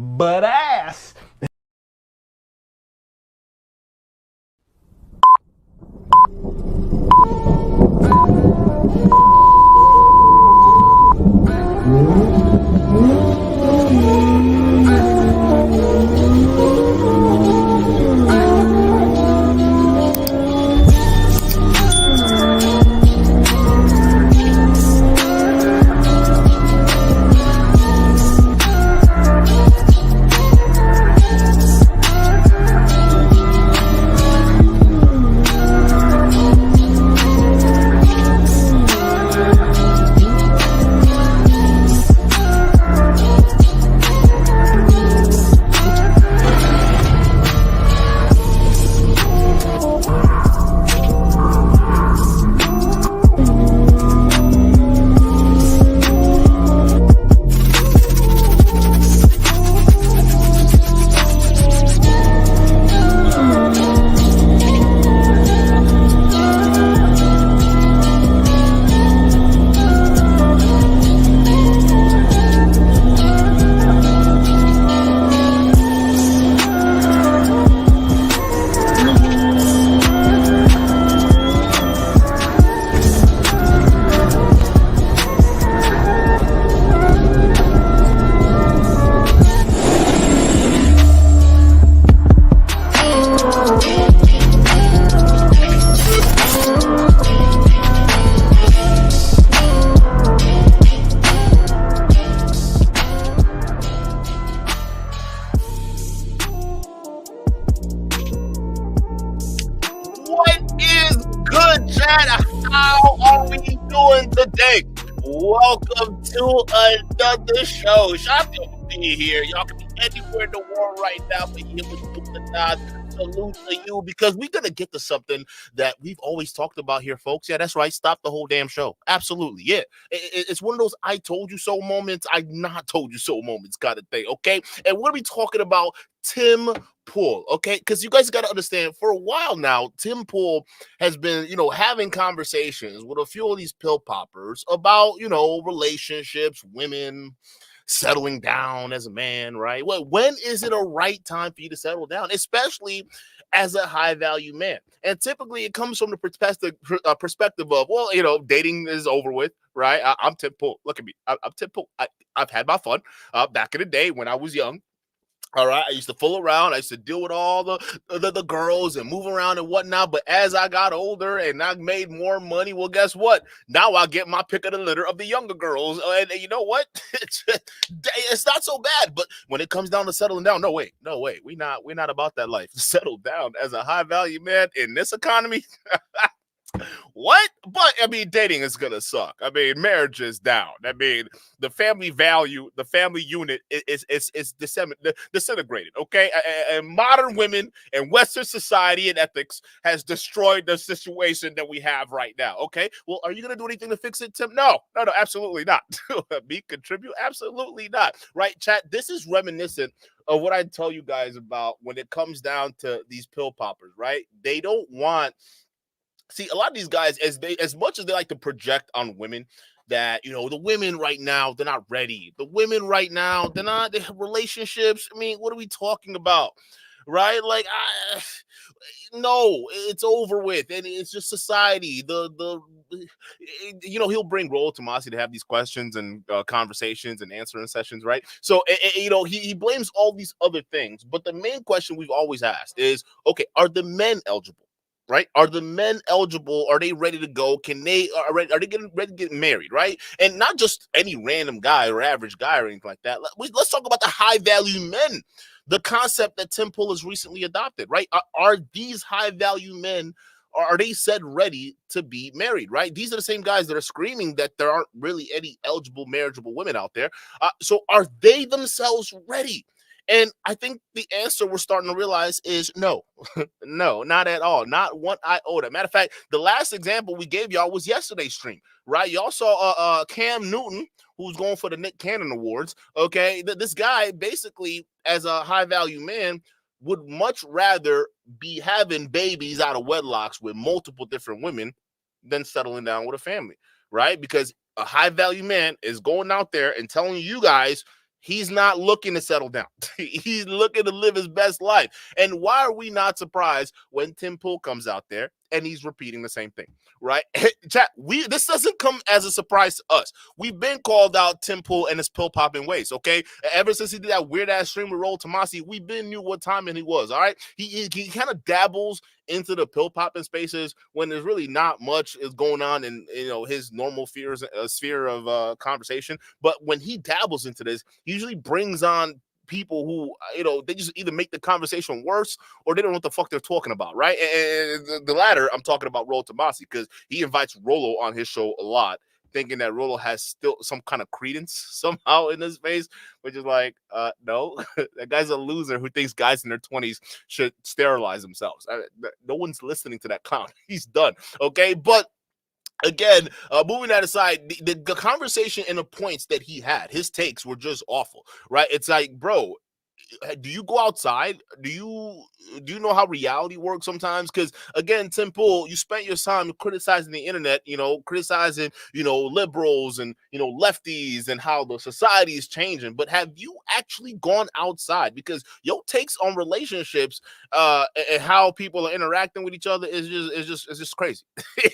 But ass. What is good, chat? How are we doing today? Welcome to another show. Shout out to be here. Y'all can be anywhere in the world right now, but here with Dukendon. Salute to you because we're gonna get to something that we've always talked about here, folks. Yeah, that's right. Stop the whole damn show. Absolutely, yeah. It's one of those "I told you so" moments. I not told you so moments, kind of thing. Okay, and we're gonna be talking about Tim Pool. Okay, because you guys got to understand. For a while now, Tim Pool has been, having conversations with a few of these pill poppers about, relationships, women, settling down as a man, right? Well, when is it a right time for you to settle down, especially as a high value man? And typically it comes from the perspective of, well, dating is over with, right? I'm Tim Pool. Look at me. I'm Tim Pool. I've had my fun back in the day when I was young. All right, I used to fool around. I used to deal with all the girls and move around and whatnot. But as I got older and I made more money, well, guess what? Now I get my pick of the litter of the younger girls. And you know what? It's not so bad. But when it comes down to settling down, no way. We're not about that life. Settle down as a high value man in this economy. What? But I mean, dating is gonna suck. I mean, marriage is down. I mean, the family value, the family unit is disintegrated. Okay, and modern women and Western society and ethics has destroyed the situation that we have right now. Okay, well, are you gonna do anything to fix it, Tim? No, absolutely not. Me contribute? Absolutely not. Right, chat. This is reminiscent of what I tell you guys about when it comes down to these pill poppers. Right? They don't want. See, a lot of these guys, as much as they like to project on women, that the women right now they're not ready. The women right now they have relationships. I mean, what are we talking about, right? Like, no, it's over with, and it's just society. He'll bring Roll Tomasi to have these questions and conversations and answering sessions, right? So he blames all these other things, but the main question we've always asked is, okay, are the men eligible? Right? Are the men eligible? Are they ready to go? Are they getting ready to get married? Right? And not just any random guy or average guy or anything like that. Let's talk about the high value men, the concept that Tim Pool has recently adopted. Right? Are these high value men? Are they said ready to be married? Right? These are the same guys that are screaming that there aren't really any eligible marriageable women out there. So are they themselves ready? And I think the answer we're starting to realize is no. No, not at all. Not one iota. Matter of fact, the last example we gave y'all was yesterday's stream, right? Y'all saw Cam Newton, who's going for the Nick Cannon Awards. Okay, this guy basically, as a high value man, would much rather be having babies out of wedlocks with multiple different women than settling down with a family, right? Because a high value man is going out there and telling you guys He's not looking to settle down. He's looking to live his best life. And why are we not surprised when Tim Pool comes out there and he's repeating the same thing, right? Chat, this doesn't come as a surprise to us. We've been called out Tim Pool and his pill popping ways, okay? Ever since he did that weird ass stream with Roll Tomasi, we've been knew what timing he was, all right? He kind of dabbles into the pill popping spaces when there's really not much is going on in his normal sphere of conversation. But when he dabbles into this, he usually brings on people who, they just either make the conversation worse or they don't know what the fuck they're talking about, right? And the latter, I'm talking about Rollo Tomasi, because he invites Rollo on his show a lot, thinking that Rollo has still some kind of credence somehow in his face, which is like, no, that guy's a loser who thinks guys in their 20s should sterilize themselves. No one's listening to that clown. He's done, okay? But again, moving that aside, the conversation and the points that he had, his takes were just awful, right? It's like, bro, do you go outside? Do you know how reality works sometimes? Because again, Tim Pool, you spent your time criticizing the internet, criticizing, liberals and, lefties and how the society is changing. But have you actually gone outside? Because your takes on relationships and how people are interacting with each other is just crazy.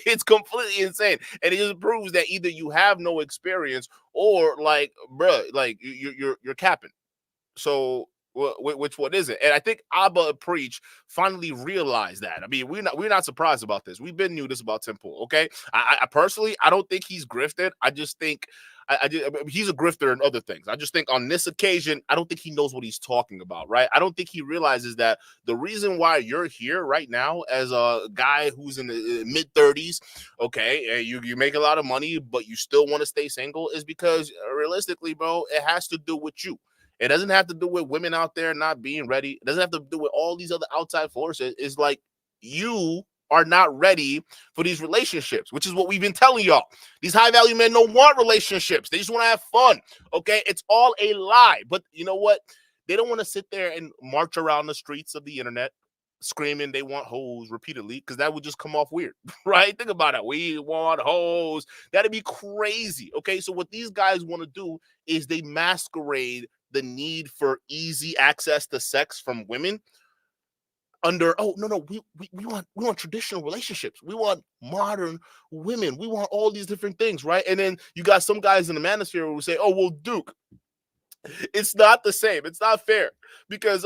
It's completely insane. And it just proves that either you have no experience or like, bruh, like you're capping. So which one is it? And I think Abba Preach finally realized that. I mean, we're not surprised about this. We've been knew this about Tim Pool, okay? I personally, I don't think he's grifted. I just think he's a grifter in other things. I just think on this occasion, I don't think he knows what he's talking about, right? I don't think he realizes that the reason why you're here right now as a guy who's in the mid-30s, okay, and you make a lot of money, but you still want to stay single is because realistically, bro, it has to do with you. It doesn't have to do with women out there not being ready. It doesn't have to do with all these other outside forces. It's like you are not ready for these relationships, which is what we've been telling y'all. These high-value men don't want relationships. They just want to have fun, okay? It's all a lie. But you know what? They don't want to sit there and march around the streets of the internet screaming they want hoes repeatedly, because that would just come off weird, right? Think about it. We want hoes. That'd be crazy, okay? So what these guys want to do is they masquerade the need for easy access to sex from women under, oh, no, we want traditional relationships. We want modern women. We want all these different things, right? And then you got some guys in the manosphere who say, oh, well, Duke, it's not the same. It's not fair because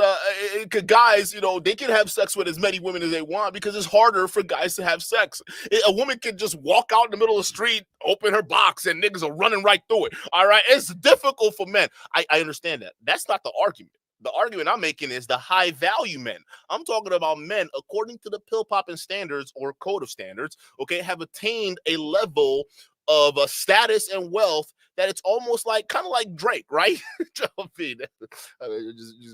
guys, they can have sex with as many women as they want because it's harder for guys to have sex. A woman can just walk out in the middle of the street, open her box, and niggas are running right through it. All right. It's difficult for men. I understand that. That's not the argument. The argument I'm making is the high value men. I'm talking about men, according to the pill popping standards or code of standards, okay, have attained a level of a status and wealth that it's almost like kind of like Drake, right? Just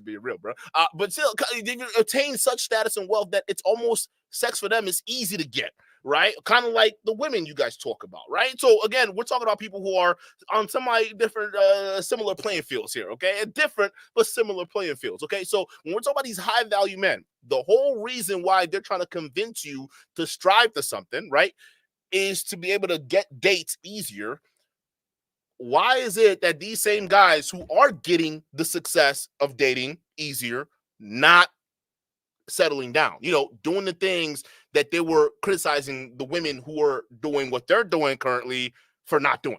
being real, bro. But still, they attain such status and wealth that it's almost sex for them is easy to get, right? Kind of like the women you guys talk about, right? So again, we're talking about people who are on different similar playing fields here, okay? Different but similar playing fields, okay? So when we're talking about these high value men, the whole reason why they're trying to convince you to strive to something, right, is to be able to get dates easier. Why is it that these same guys who are getting the success of dating easier, not settling down, doing the things that they were criticizing the women who are doing what they're doing currently for not doing?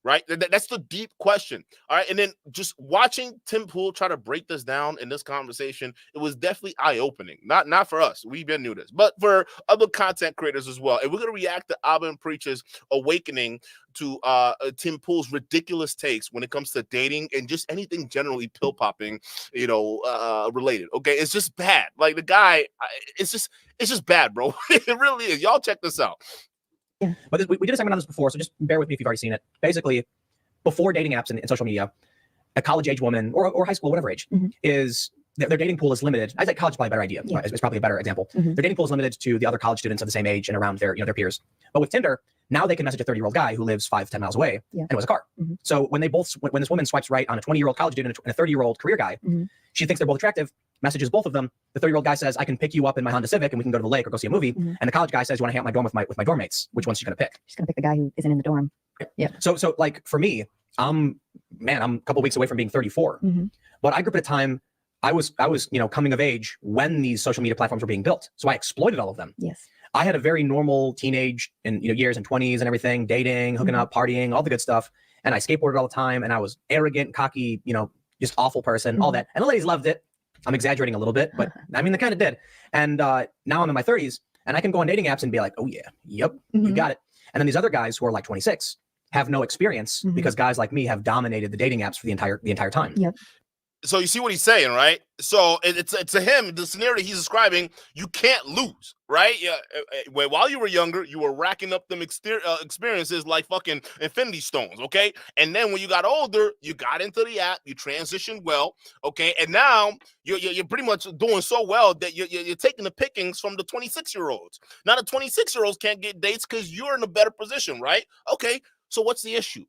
Right? That's the deep question. All right. And then just watching Tim Pool try to break this down in this conversation, it was definitely eye-opening. Not for us. We've been new to this, but for other content creators as well. And we're going to react to Abba and Preach's awakening to Tim Pool's ridiculous takes when it comes to dating and just anything generally pill popping, related. Okay. It's just bad. Like the guy, it's just bad, bro. It really is. Y'all check this out. Yeah. But we did a segment on this before, so just bear with me if you've already seen it. Basically, before dating apps and social media, a college-age woman or high school, whatever age, is their dating pool is limited. I think college is probably a better idea. Yeah. It's probably a better example. Their dating pool is limited to the other college students of the same age and around their peers. But with Tinder, now they can message a 30-year-old guy who lives 5-10 miles away and was a car. So when this woman swipes right on a 20-year-old college student and a 30-year-old career guy, she thinks they're both attractive, messages both of them. The 30-year-old guy says, I can pick you up in my Honda Civic and we can go to the lake or go see a movie. And the college guy says, you want to hang out my dorm with my dorm mates? Which one's she going to pick? She's going to pick the guy who isn't in the dorm. Yeah. So like for me, I'm man, I'm a couple weeks away from being 34. But I grew up at a time I was coming of age when these social media platforms were being built. So I exploited all of them. Yes. I had a very normal teenage and years and 20s and everything, dating, hooking up, partying, all the good stuff. And I skateboarded all the time, and I was arrogant, cocky, just awful person, all that. And the ladies loved it. I'm exaggerating a little bit, but I mean, they kind of did. And now I'm in my 30s, and I can go on dating apps and be like, oh yeah, yep, you got it. And then these other guys who are like 26 have no experience because guys like me have dominated the dating apps for the entire time. Yep. So you see what he's saying, right? So it's to him, the scenario he's describing, you can't lose, right? Yeah. While you were younger, you were racking up them experiences like fucking infinity stones, okay? And then when you got older, you got into the app, you transitioned well, okay? And now you're pretty much doing so well that you're taking the pickings from the 26-year-olds. Now the 26-year-olds can't get dates because you're in a better position, right? Okay, so what's the issue?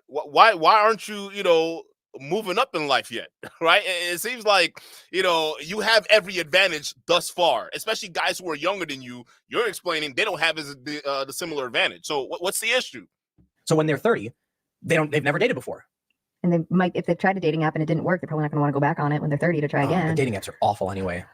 Why aren't you, moving up in life yet, right? It seems like, you have every advantage thus far, especially guys who are younger than you. You're explaining they don't have the similar advantage. So what's the issue? So when they're 30, they've never dated before. And they might, if they've tried a dating app and it didn't work, they're probably not going to want to go back on it when they're 30 to try again. The dating apps are awful anyway.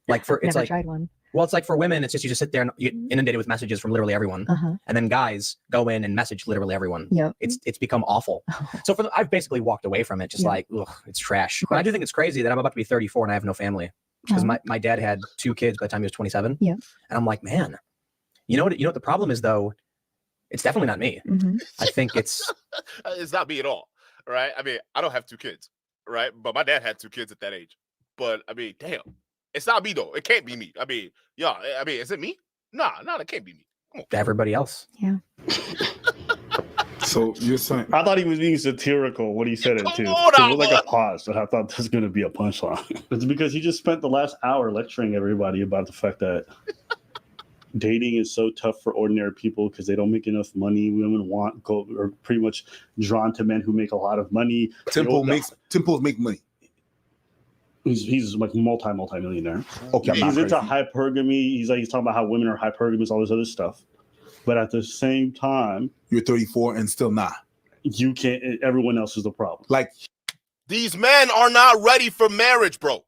Like Never tried one. Well, it's like for women, it's just you just sit there and you're inundated with messages from literally everyone, and then guys go in and message literally everyone. Yep. It's become awful. So I've basically walked away from it, just like, ugh, it's trash. But I do think it's crazy that I'm about to be 34 and I have no family because my dad had 2 kids by the time he was 27. Yeah. And I'm like, man, you know what the problem is though? It's definitely not me. I think it's not me at all, right? I mean, I don't have 2 kids, right? But my dad had 2 kids at that age. But I mean, damn. It's not me though. It can't be me. I mean, is it me? Nah, it can't be me. Come on. Everybody else. Yeah. So you're saying I thought he was being satirical when he said it too. on, It was like a pause, but I thought this was going to be a punchline. It's because he just spent the last hour lecturing everybody about the fact that dating is so tough for ordinary people because they don't make enough money. Women are pretty much drawn to men who make a lot of money. Temples make money. He's like multi-millionaire. Okay, he's into hypergamy. He's talking about how women are hypergamous, all this other stuff. But at the same time, you're 34 and still not. You can't. Everyone else is the problem. Like these men are not ready for marriage, bro.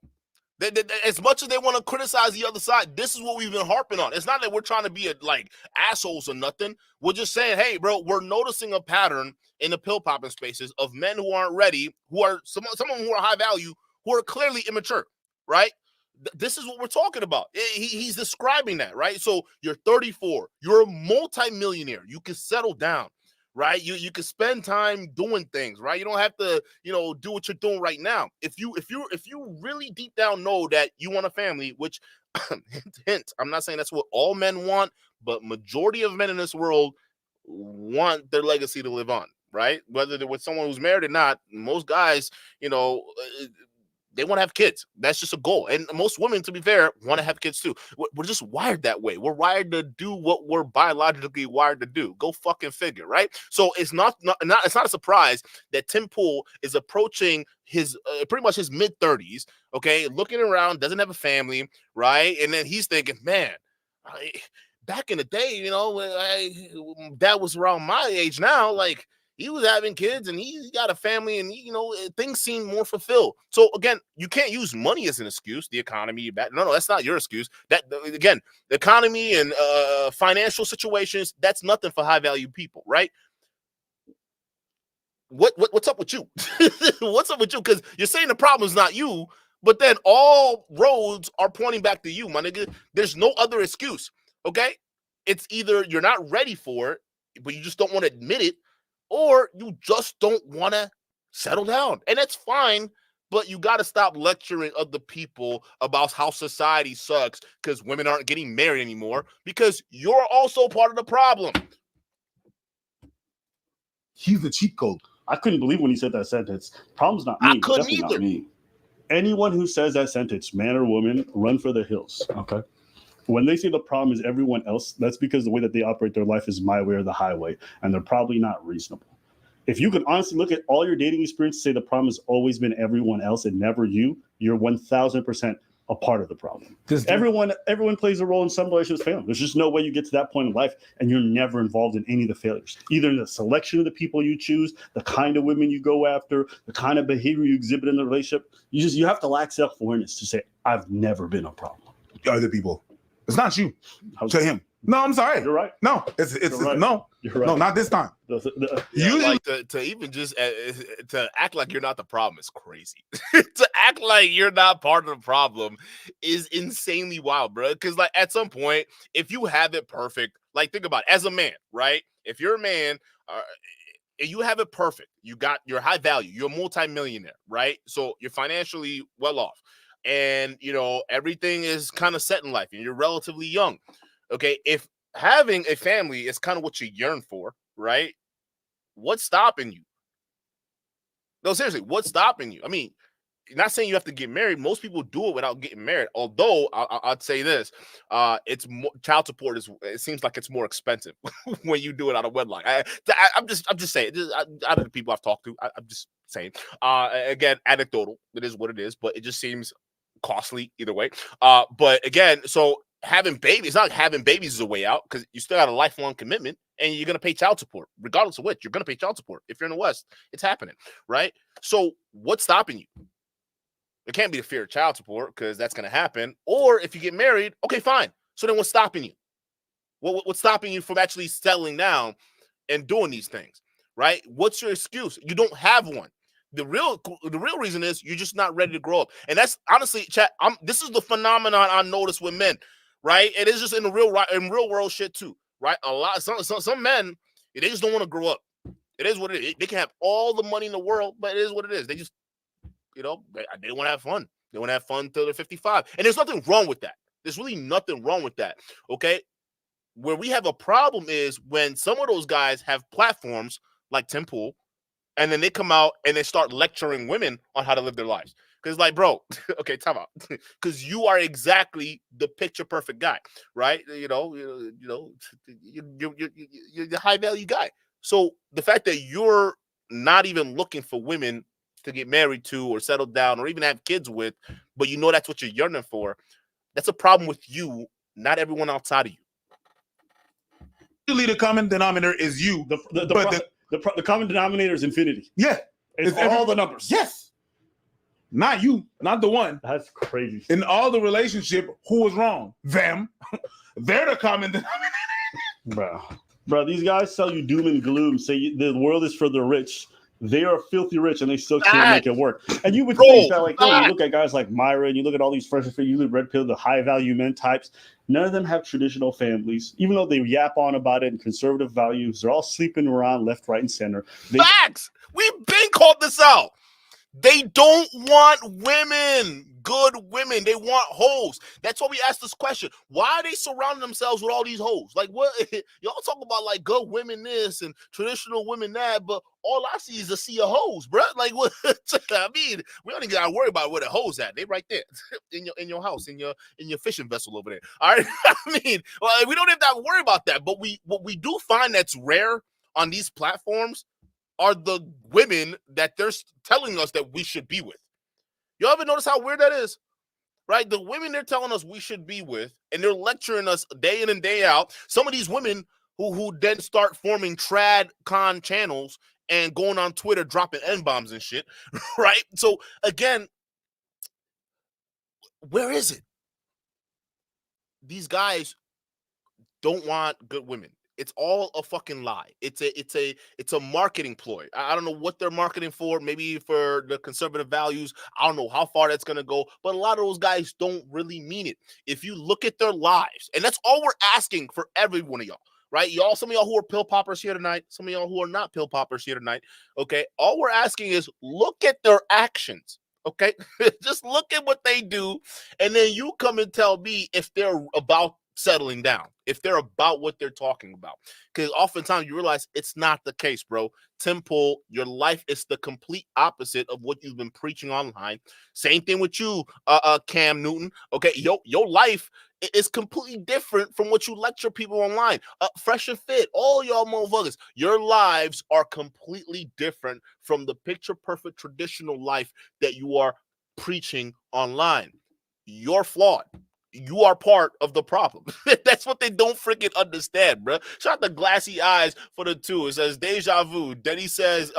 As much as they want to criticize the other side, this is what we've been harping on. It's not that we're trying to be like assholes or nothing. We're just saying, hey, bro, we're noticing a pattern in the pill popping spaces of men who aren't ready, who are some of them who are high value, who are clearly immature, right? This is what we're talking about. He's describing that, right? So you're 34, you're a multimillionaire, you can settle down, right? You can spend time doing things, right? You don't have to, do what you're doing right now. If you really deep down know that you want a family, which hint, I'm not saying that's what all men want, but majority of men in this world want their legacy to live on, right? Whether they're with someone who's married or not, most guys, they want to have kids. That's just a goal. And most women, to be fair, want to have kids too. We're just wired that way. We're wired to do what we're biologically wired to do. Go fucking figure, right? So it's not it's not a surprise that Tim Pool is approaching his pretty much his mid-30s, okay? Looking around, doesn't have a family, right? And then he's thinking, man, back in the day, dad was around my age now, like, he was having kids and he got a family and, things seem more fulfilled. So again, you can't use money as an excuse. The economy, no, that's not your excuse. That again, the economy and financial situations, that's nothing for high value people, right? What's up with you? What's up with you? Because you're saying the problem is not you, but then all roads are pointing back to you, my nigga. There's no other excuse. Okay, it's either you're not ready for it, but you just don't want to admit it, or you just don't want to settle down. And that's fine, but you got to stop lecturing other people about how society sucks because women aren't getting married anymore, because you're also part of the problem. He's the cheat code. I couldn't believe when he said that sentence. Problem's not me. I couldn't Definitely either. Not me. Anyone who says that sentence, man or woman, run for the hills. Okay. When they say the problem is everyone else, that's because the way that they operate their life is my way or the highway, and they're probably not reasonable. If you could honestly look at all your dating experience, say the problem has always been everyone else and never you, you're 1,000% a part of the problem. This Everyone plays a role in some relationships failing. There's just no way you get to that point in life and you're never involved in any of the failures. Either in the selection of the people you choose, the kind of women you go after, the kind of behavior you exhibit in the relationship. You have to lack self-awareness to say, I've never been a problem. other people. It's not you. To him. No, I'm sorry. You're right. No, it's right. no. You're right. No, not this time. Usually, like to even just to act like you're not the problem is crazy. To act like you're not part of the problem is insanely wild, bro. Because like at some point, if you have it perfect, like think about it, as a man, right? If you're a man, you have it perfect. You're high value. You're a multimillionaire, right? So you're financially well off, and everything is kind of set in life, and you're relatively young. Okay, if having a family is kind of what you yearn for, right? What's stopping you? No, seriously, what's stopping you? I mean, not saying you have to get married. Most people do it without getting married. Although I'd say this, it's more, child support it seems like it's more expensive when you do it out of wedlock. I'm just saying, out of the people I've talked to, I'm just saying. Again, anecdotal. It is what it is, but it just seems costly either way. But again, so having babies, it's not like having babies is a way out because you still got a lifelong commitment and you're going to pay child support. Regardless of which, you're going to pay child support. If you're in the West, it's happening, right? So what's stopping you? It can't be the fear of child support because that's going to happen. Or if you get married, okay, fine. So then what's stopping you? What's stopping you from actually settling down and doing these things, right? What's your excuse? You don't have one. The real reason is you're just not ready to grow up. And that's honestly, chat, this is the phenomenon I notice with men, right? It is just in the real world shit too, right? A lot some men, they just don't want to grow up. It is what it is. They can have all the money in the world, but it is what it is. They just, they want to have fun. They want to have fun till they're 55. And there's nothing wrong with that. There's really nothing wrong with that. Okay. Where we have a problem is when some of those guys have platforms like Tim Pool, and then they come out and they start lecturing women on how to live their lives. Because, like, bro, okay, time out. Because you are exactly the picture perfect guy, right? You're the high value guy. So the fact that you're not even looking for women to get married to or settle down or even have kids with, but that's what you're yearning for, that's a problem with you, not everyone outside of you. usually the common denominator is you. The common denominator is infinity. Yeah. It's all the numbers. Yes. Not you, not the one. That's crazy. In all the relationship, who was wrong? Them. They're the common denominator. Bro, these guys sell you doom and gloom, say the world is for the rich. They are filthy rich and they still can't make it work. And you would think that, like, you look at guys like Myra and you look at all these fresh and fit, you look at Red Pill, the high value men types. None of them have traditional families, even though they yap on about it and conservative values. They're all sleeping around left, right, and center. Facts. We've been called this out. They don't want women, good women. They want hoes. That's why we asked this question. Why are they surrounding themselves with all these hoes? Like, what? Y'all talk about, like, good women this and traditional women that, but all I see is a sea of hoes, bro. Like, what? I mean, we don't even got to worry about where the hoes at. They right there in your house, in your fishing vessel over there. All right? I mean, well, we don't have to worry about that, but what we do find that's rare on these platforms are the women that they're telling us that we should be with. You ever notice how weird that is? Right? The women they're telling us we should be with, and they're lecturing us day in and day out. Some of these women who then start forming trad con channels and going on Twitter dropping N-bombs and shit, right? So, again, where is it? These guys don't want good women. It's all a fucking lie. It's a marketing ploy. I don't know what they're marketing for. Maybe for the conservative values. I don't know how far that's gonna go. But a lot of those guys don't really mean it. If you look at their lives, and that's all we're asking for every one of y'all, right? Y'all, some of y'all who are pill poppers here tonight, some of y'all who are not pill poppers here tonight. Okay, all we're asking is look at their actions. Okay, just look at what they do, and then you come and tell me if they're about settling down, if they're about what they're talking about. Because oftentimes you realize it's not the case, bro. Tim Pool, your life is the complete opposite of what you've been preaching online. Same thing with you, Cam Newton. Okay, your life is completely different from what you lecture people online. Fresh and Fit, all y'all motherfuckers, your lives are completely different from the picture perfect traditional life that you are preaching online. you're flawed. You are part of the problem. That's what they don't freaking understand, bro. Shout out the glassy eyes for the two. It says deja vu. Donnie says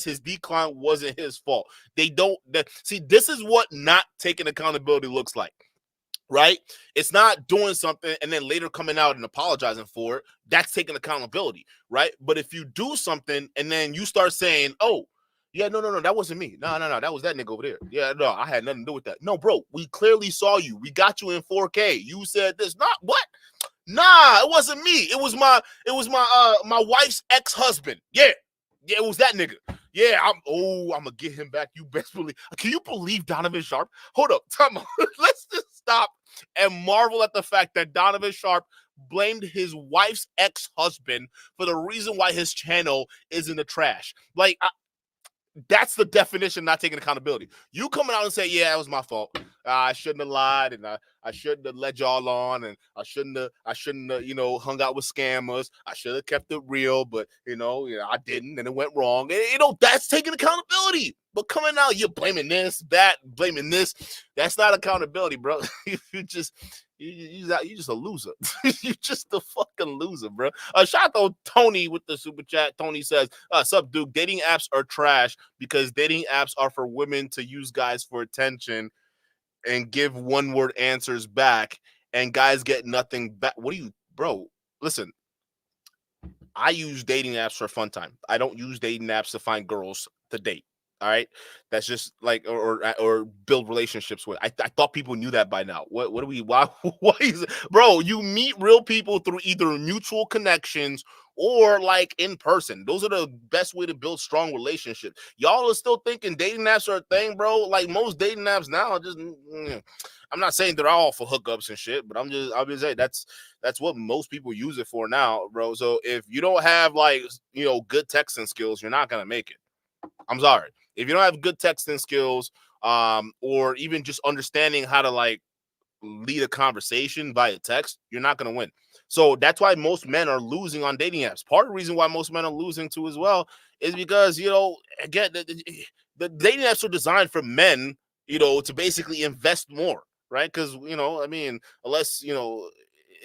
his decline wasn't his fault. See, this is what not taking accountability looks like, right? It's not doing something and then later coming out and apologizing for it. That's taking accountability, right? But if you do something and then you start saying, oh, yeah, no, that wasn't me. No, that was that nigga over there. Yeah, no, I had nothing to do with that. No, bro, we clearly saw you. We got you in 4K. You said this. Not what? Nah, it wasn't me. It was my wife's ex-husband. Yeah, it was that nigga. Yeah, I'm gonna get him back. You best believe. Can you believe Donovan Sharp? Hold up, time out. Let's just stop and marvel at the fact that Donovan Sharp blamed his wife's ex-husband for the reason why his channel is in the trash. Like, that's the definition of not taking accountability. You coming out and say, yeah, it was my fault. I shouldn't have lied, and I shouldn't have led y'all on, and I shouldn't have, hung out with scammers. I should have kept it real, but I didn't, and it went wrong. And, that's taking accountability. But coming out, you're blaming this, that, blaming this. That's not accountability, bro. You're just a loser. You're just a fucking loser, bro. Shout out to Tony with the super chat. Tony says, sup, dude, dating apps are trash because dating apps are for women to use guys for attention and give one-word answers back, and guys get nothing back. What do you, bro? Listen, I use dating apps for fun time. I don't use dating apps to find girls to date. All right, that's just like or build relationships with. I thought people knew that by now. What do we? Why is it, bro? You meet real people through either mutual connections or like in person. Those are the best way to build strong relationships. Y'all are still thinking dating apps are a thing, bro. Like most dating apps now are just. I'm not saying they're all for hookups and shit, but I'll just say that's what most people use it for now, bro. So if you don't have like good texting skills, you're not gonna make it. I'm sorry. If you don't have good texting skills, or even just understanding how to like lead a conversation via text, you're not going to win. So that's why most men are losing on dating apps. Part of the reason why most men are losing too as well is because, again, the dating apps are designed for men, to basically invest more, right? Because, unless,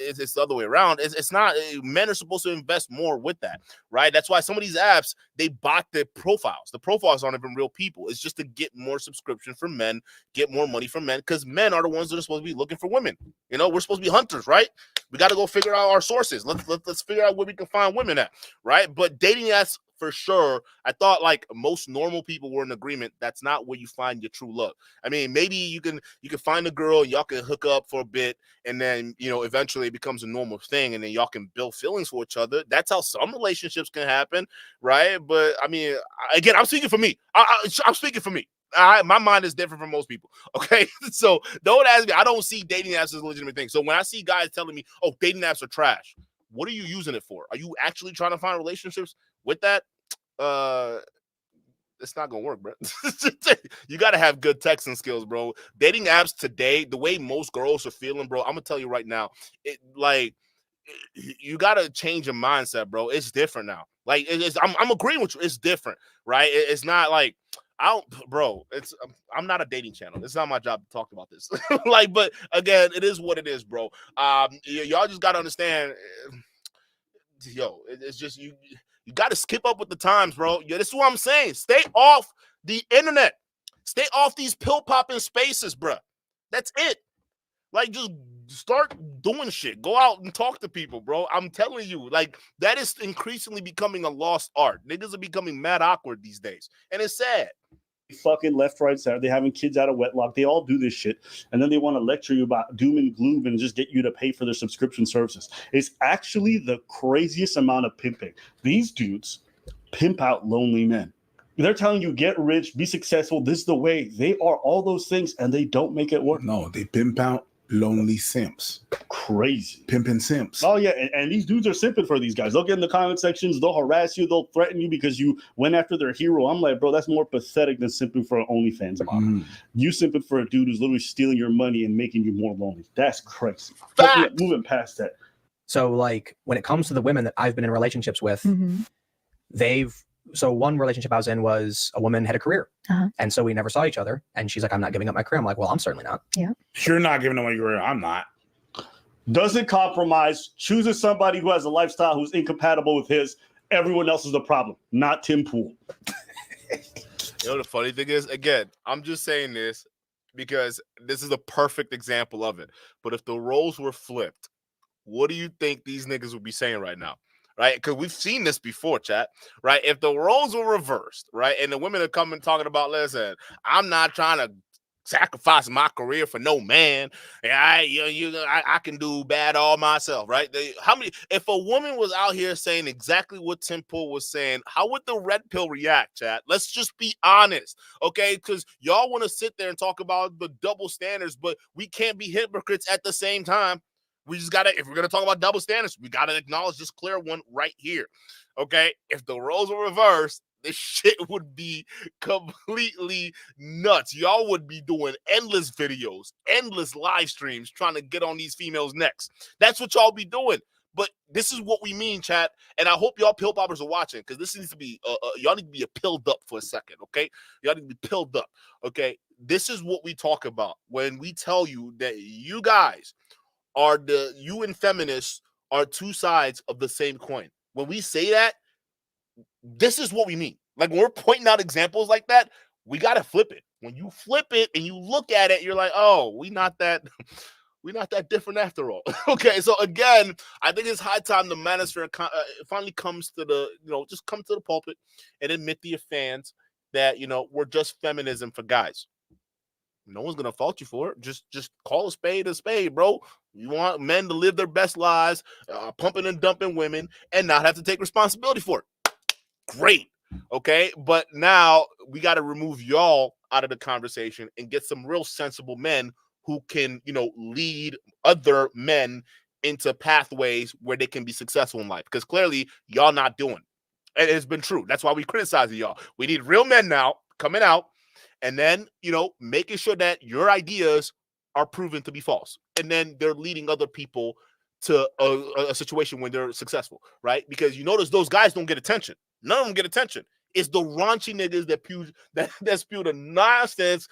it's the other way around. It's not. Men are supposed to invest more with that, right? That's why some of these apps, they bought the profiles. The profiles aren't even real people. It's just to get more subscription from men, get more money from men, because men are the ones that are supposed to be looking for women. We're supposed to be hunters, right? We got to go figure out our sources. Let's figure out where we can find women at, right? But dating apps, for sure, I thought like most normal people were in agreement. That's not where you find your true love. I mean, maybe you can find a girl, y'all can hook up for a bit, and then eventually it becomes a normal thing, and then y'all can build feelings for each other. That's how some relationships can happen, right? But I mean, again, I'm speaking for me. I'm speaking for me. My mind is different from most people. Okay, so don't ask me. I don't see dating apps as a legitimate thing. So when I see guys telling me, "Oh, dating apps are trash," what are you using it for? Are you actually trying to find relationships with that? It's not gonna work, bro. You gotta have good texting skills, bro. Dating apps today, the way most girls are feeling, bro, I'm gonna tell you right now, you gotta change your mindset, bro. It's different now. Like I'm agreeing with you. It's different, right? It's not like I'm not a dating channel. It's not my job to talk about this. But again, it is what it is, bro. Y'all just gotta understand. It's just you got to skip up with the times, bro. This is what I'm saying. Stay off the internet. Stay off these pill-popping spaces, bro. That's it. Like, just start doing shit. Go out and talk to people, bro. I'm telling you, like, that is increasingly becoming a lost art. Niggas are becoming mad awkward these days, and it's sad. Fucking left, right, center. They're having kids out of wedlock. They all do this shit. And then they want to lecture you about doom and gloom and just get you to pay for their subscription services. It's actually the craziest amount of pimping. These dudes pimp out lonely men. They're telling you, get rich, be successful. This is the way. They are all those things, and they don't make it work. No, they pimp out lonely simps. Crazy. Pimping simps. Oh, yeah. And these dudes are simping for these guys. They'll get in the comment sections. They'll harass you. They'll threaten you because you went after their hero. I'm like, bro, that's more pathetic than simping for an OnlyFans model. You simping for a dude who's literally stealing your money and making you more lonely. That's crazy. But moving past that. So, like, when it comes to the women that I've been in relationships with, they've so one relationship I was in was a woman had a career, Uh-huh. and so we never saw each other. And she's like, "I'm not giving up my career." I'm like, "Well, I'm certainly not." You're not giving away your. I'm not. Doesn't compromise, chooses somebody who has a lifestyle who's incompatible with his. Everyone else is the problem, not Tim Pool. You know, the funny thing is, again, I'm just saying this because this is a perfect example of it. But if the roles were flipped, what do you think these niggas would be saying right now? Right? Because we've seen this before, chat. Right? If the roles were reversed, right, and the women are coming talking about, listen, I'm not trying to sacrifice my career for no man. I can do bad all myself, right? If a woman was out here saying exactly what Tim Pool was saying, how would the red pill react, chat? Let's just be honest, okay? Because y'all want to sit there and talk about the double standards, but we can't be hypocrites at the same time. We just gotta, if we're gonna talk about double standards, we gotta acknowledge this clear one right here. Okay, if the roles were reversed, this shit would be completely nuts. Y'all would be doing endless videos, endless live streams trying to get on these females' necks. That's what y'all be doing. But this is what we mean, chat. And I hope y'all pill poppers are watching, because this needs to be, y'all need to be pilled up for a second, okay? Y'all need to be pilled up, okay? This is what we talk about when we tell you that you guys you and feminists are two sides of the same coin. When we say that, this is what we mean. Like, when we're pointing out examples like that, we got to flip it. When you flip it and you look at it, you're like, oh, we're not that different after all. Okay, so again, I think it's high time the manosphere finally comes to the, just come to the pulpit and admit to your fans that, we're just feminism for guys. No one's gonna fault you for it. Just call a spade, bro. You want men to live their best lives, pumping and dumping women, and not have to take responsibility for it. Great, okay. But now we got to remove y'all out of the conversation and get some real sensible men who can, lead other men into pathways where they can be successful in life. Because clearly, y'all not doing. And it's been true. That's why we criticize y'all. We need real men now coming out. And then, making sure that your ideas are proven to be false. And then they're leading other people to a situation when they're successful, right? Because you notice those guys don't get attention. None of them get attention. It's the raunchy niggas that spew the nonsense,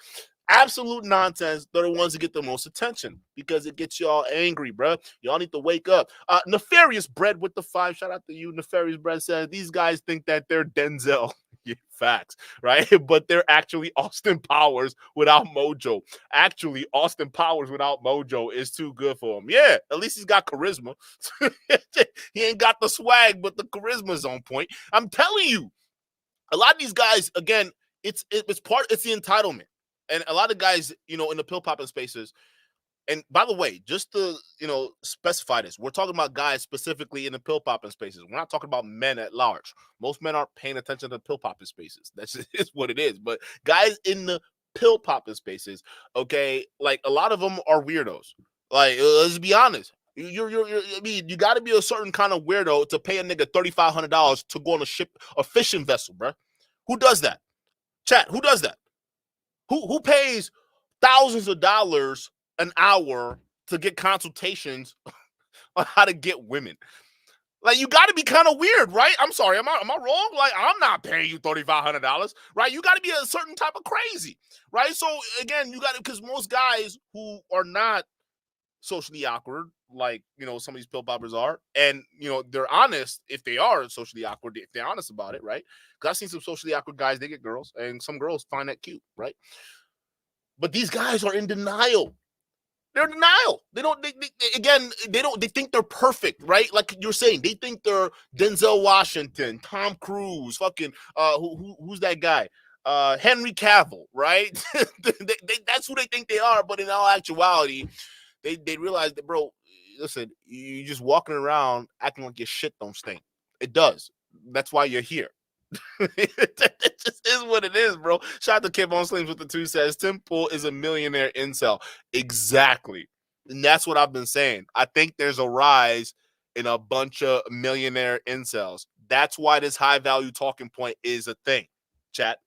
absolute nonsense. They're the ones that get the most attention because it gets y'all angry, bro. Y'all need to wake up. Nefarious Bread with the 5. Shout out to you. Nefarious Bread says these guys think that they're Denzel. Yeah, facts, right? But they're actually Austin Powers without mojo. Actually, Austin Powers without mojo is too good for him. Yeah, at least he's got charisma. He ain't got the swag, but the charisma's on point. I'm telling you, a lot of these guys, again, it's the entitlement. And a lot of guys, in the pill popping spaces. And by the way, just to, specify this, we're talking about guys specifically in the pill popping spaces. We're not talking about men at large. Most men aren't paying attention to pill popping spaces. That's just what it is. But guys in the pill popping spaces, okay, like a lot of them are weirdos. Like, let's be honest. I mean, you got to be a certain kind of weirdo to pay a nigga $3,500 to go on a fishing vessel, bro. Who does that? Chat, who does that? Who pays thousands of dollars an hour to get consultations on how to get women? Like, you got to be kind of weird, right? I'm sorry, am I wrong? Like, I'm not paying you $3,500, right? You got to be a certain type of crazy, right? So again, you got to, because most guys who are not socially awkward, like, some of these pill poppers are, and they're honest. If they are socially awkward, if they're honest about it, right? Because I've seen some socially awkward guys, they get girls, and some girls find that cute, right? But these guys are in denial. They're in denial. They think they're perfect, right? Like you're saying, they think they're Denzel Washington, Tom Cruise, fucking who's that guy? Henry Cavill, right? That's who they think they are, but in all actuality, they realize that, bro, listen, you're just walking around acting like your shit don't stink. It does. That's why you're here. It just is what it is, bro. Shout out to Kip on Slims with the 2 says Tim Pool is a millionaire incel. Exactly. And that's what I've been saying. I think there's a rise in a bunch of millionaire incels. That's why this high value talking point is a thing. Chat.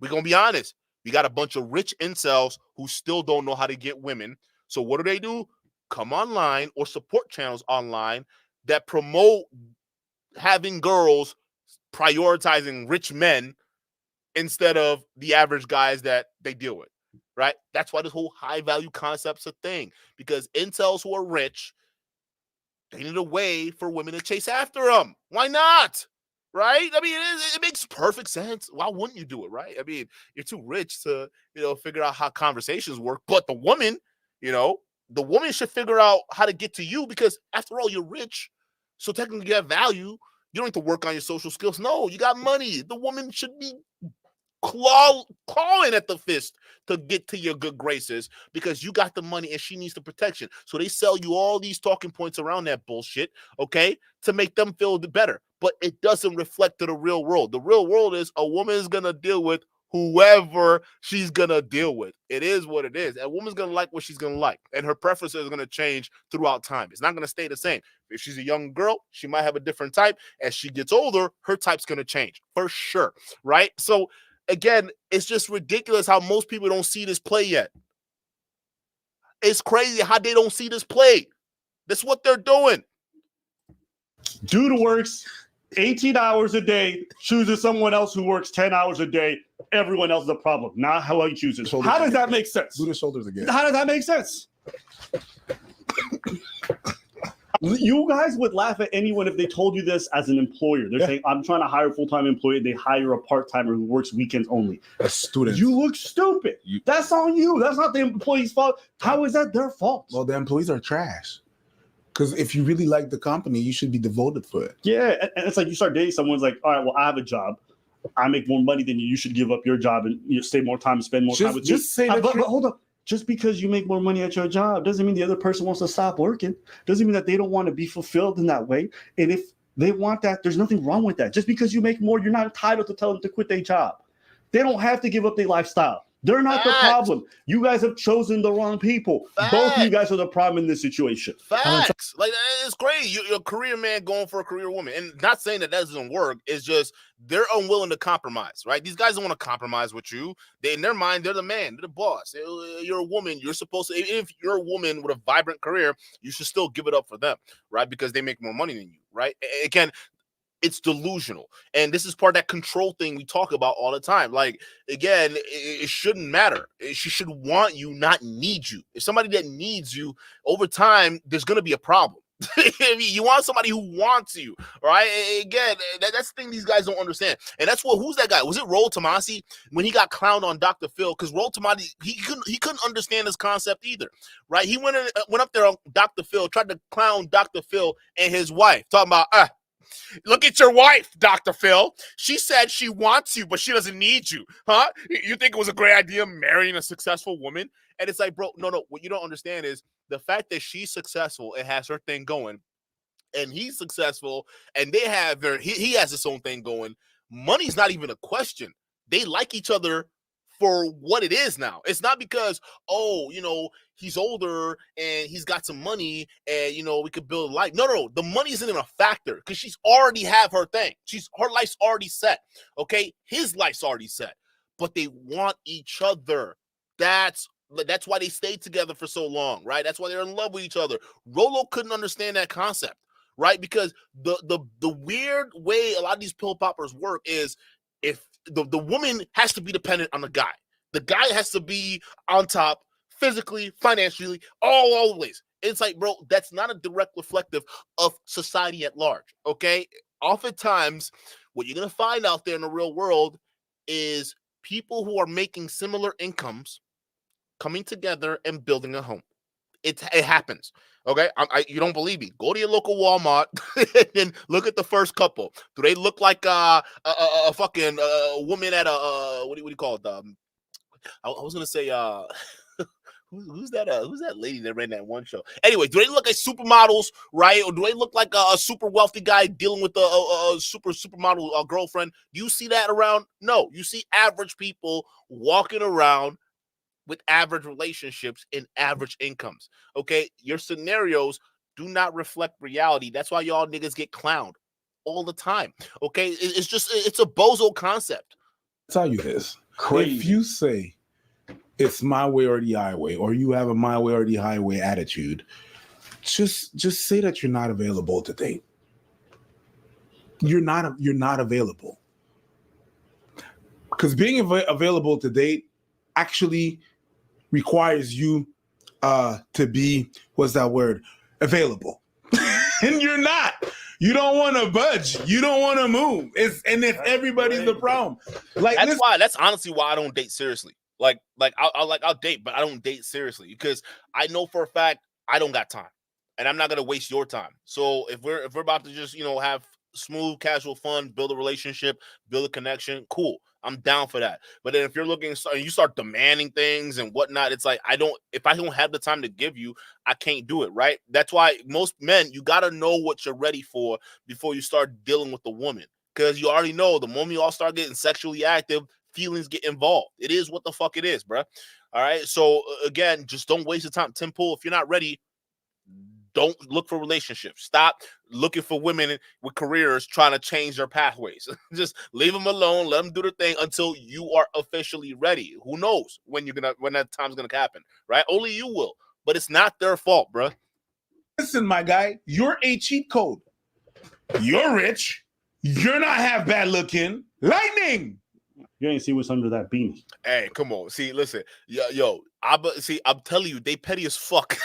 We're going to be honest. We got a bunch of rich incels who still don't know how to get women. So what do? Come online or support channels online that promote having girls prioritizing rich men instead of the average guys that they deal with, right? That's why this whole high value concept's a thing, because incels who are rich, they need a way for women to chase after them. Why not? Right? I mean, it makes perfect sense. Why wouldn't you do it, right? I mean, you're too rich to, figure out how conversations work. But the woman should figure out how to get to you, because after all, you're rich. So technically you have value. You don't have to work on your social skills. No, you got money. The woman should be clawing at the fist to get to your good graces, because you got the money and she needs the protection. So they sell you all these talking points around that bullshit, okay, to make them feel better. But it doesn't reflect to the real world. The real world is a woman is going to deal with whoever she's going to deal with. It is what it is. A woman's going to like what she's going to like, and her preferences are going to change throughout time. It's not going to stay the same. If she's a young girl, she might have a different type. As she gets older, her type's going to change for sure, right? So again, it's just ridiculous how most people don't see this play yet. It's crazy how they don't see this play. That's what they're doing. Dude works 18 hours a day, chooses someone else who works 10 hours a day. Everyone else is a problem. Not how he chooses. How does that make sense? Do the shoulders again. How does that make sense? You guys would laugh at anyone if they told you this as an employer. They're saying, I'm trying to hire a full-time employee. They hire a part-timer who works weekends only. A student. You look stupid. That's on you. That's not the employee's fault. How is that their fault? Well, the employees are trash. Because if you really like the company, you should be devoted for it. Yeah, and it's like you start dating someone's like, all right, well, I have a job. I make more money than you. You should give up your job and stay more time and spend more time with me. Just say that. But hold up. Just because you make more money at your job doesn't mean the other person wants to stop working. Doesn't mean that they don't want to be fulfilled in that way. And if they want that, there's nothing wrong with that. Just because you make more, you're not entitled to tell them to quit their job. They don't have to give up their lifestyle. They're not the problem. You guys have chosen the wrong people. Both of you guys are the problem in this situation. Facts. Like, it's crazy. You're a career man going for a career woman. And not saying that doesn't work. It's just they're unwilling to compromise, right? These guys don't want to compromise with you. In their mind, they're the man. They're the boss. You're a woman. You're supposed to, even if you're a woman with a vibrant career, you should still give it up for them, right? Because they make more money than you, right? Again, it's delusional. And this is part of that control thing we talk about all the time. Like, again, it shouldn't matter. She should want you, not need you. If somebody that needs you, over time, there's going to be a problem. I mean, you want somebody who wants you, right? Again, that's the thing these guys don't understand. And that's who's that guy? Was it Roll Tomasi when he got clowned on Dr. Phil? Because Roll Tomasi, he couldn't understand this concept either, right? He went up there on Dr. Phil, tried to clown Dr. Phil and his wife, talking about, look at your wife, Dr. Phil. She said she wants you, but she doesn't need you. Huh? You think it was a great idea marrying a successful woman? And it's like, bro, no. What you don't understand is the fact that she's successful and has her thing going, and he's successful, and they have he has his own thing going. Money's not even a question. They like each other for what it is now. It's not because, he's older and he's got some money and, we could build a life. No. The money isn't even a factor because she's already have her thing. Her life's already set. Okay. His life's already set, but they want each other. That's why they stayed together for so long, right? That's why they're in love with each other. Rolo couldn't understand that concept, right? Because the weird way a lot of these pill poppers work is if the woman has to be dependent on the guy. The guy has to be on top physically, financially, all the ways. It's like, bro, that's not a direct reflective of society at large, okay? Oftentimes, what you're going to find out there in the real world is people who are making similar incomes coming together and building a home. It happens, okay? You don't believe me? Go to your local Walmart and look at the first couple. Do they look like a fucking woman at a what do you call it? I was gonna say who's that lady that ran that one show? Anyway, do they look like supermodels, right? Or do they look like a super wealthy guy dealing with a supermodel girlfriend? Do you see that around? No, you see average people walking around with average relationships and average incomes. Okay, your scenarios do not reflect reality. That's why y'all niggas get clowned all the time. Okay, it's a bozo concept. I'll tell you this. Crazy. If you say it's my way or the highway, or you have a my way or the highway attitude, just say that you're not available to date. you're not available. Because being available to date actually requires you to be, what's that word? Available. And you're not. You don't want to budge. You don't want to move. It's everybody's the problem. Like that's honestly why I don't date seriously. I'll date, but I don't date seriously because I know for a fact I don't got time, and I'm not gonna waste your time. So if we're about to just have smooth, casual fun, build a relationship, build a connection, cool. I'm down for that. But then if you're looking, you start demanding things and whatnot, it's like if I don't have the time to give you, I can't do it, right? That's why most men, you got to know what you're ready for before you start dealing with the woman. Because you already know the moment you all start getting sexually active, feelings get involved. It is what the fuck it is, bro. All right. So again, just don't waste your time. Tim Pool, if you're not ready, don't look for relationships. Stop looking for women with careers trying to change their pathways. Just leave them alone. Let them do their thing until you are officially ready. Who knows when that time's gonna happen, right? Only you will. But it's not their fault, bro. Listen, my guy, you're a cheat code. You're rich. You're not half bad looking. Lightning. You ain't see what's under that beanie. Hey, come on. See, listen, I'm telling you, they petty as fuck.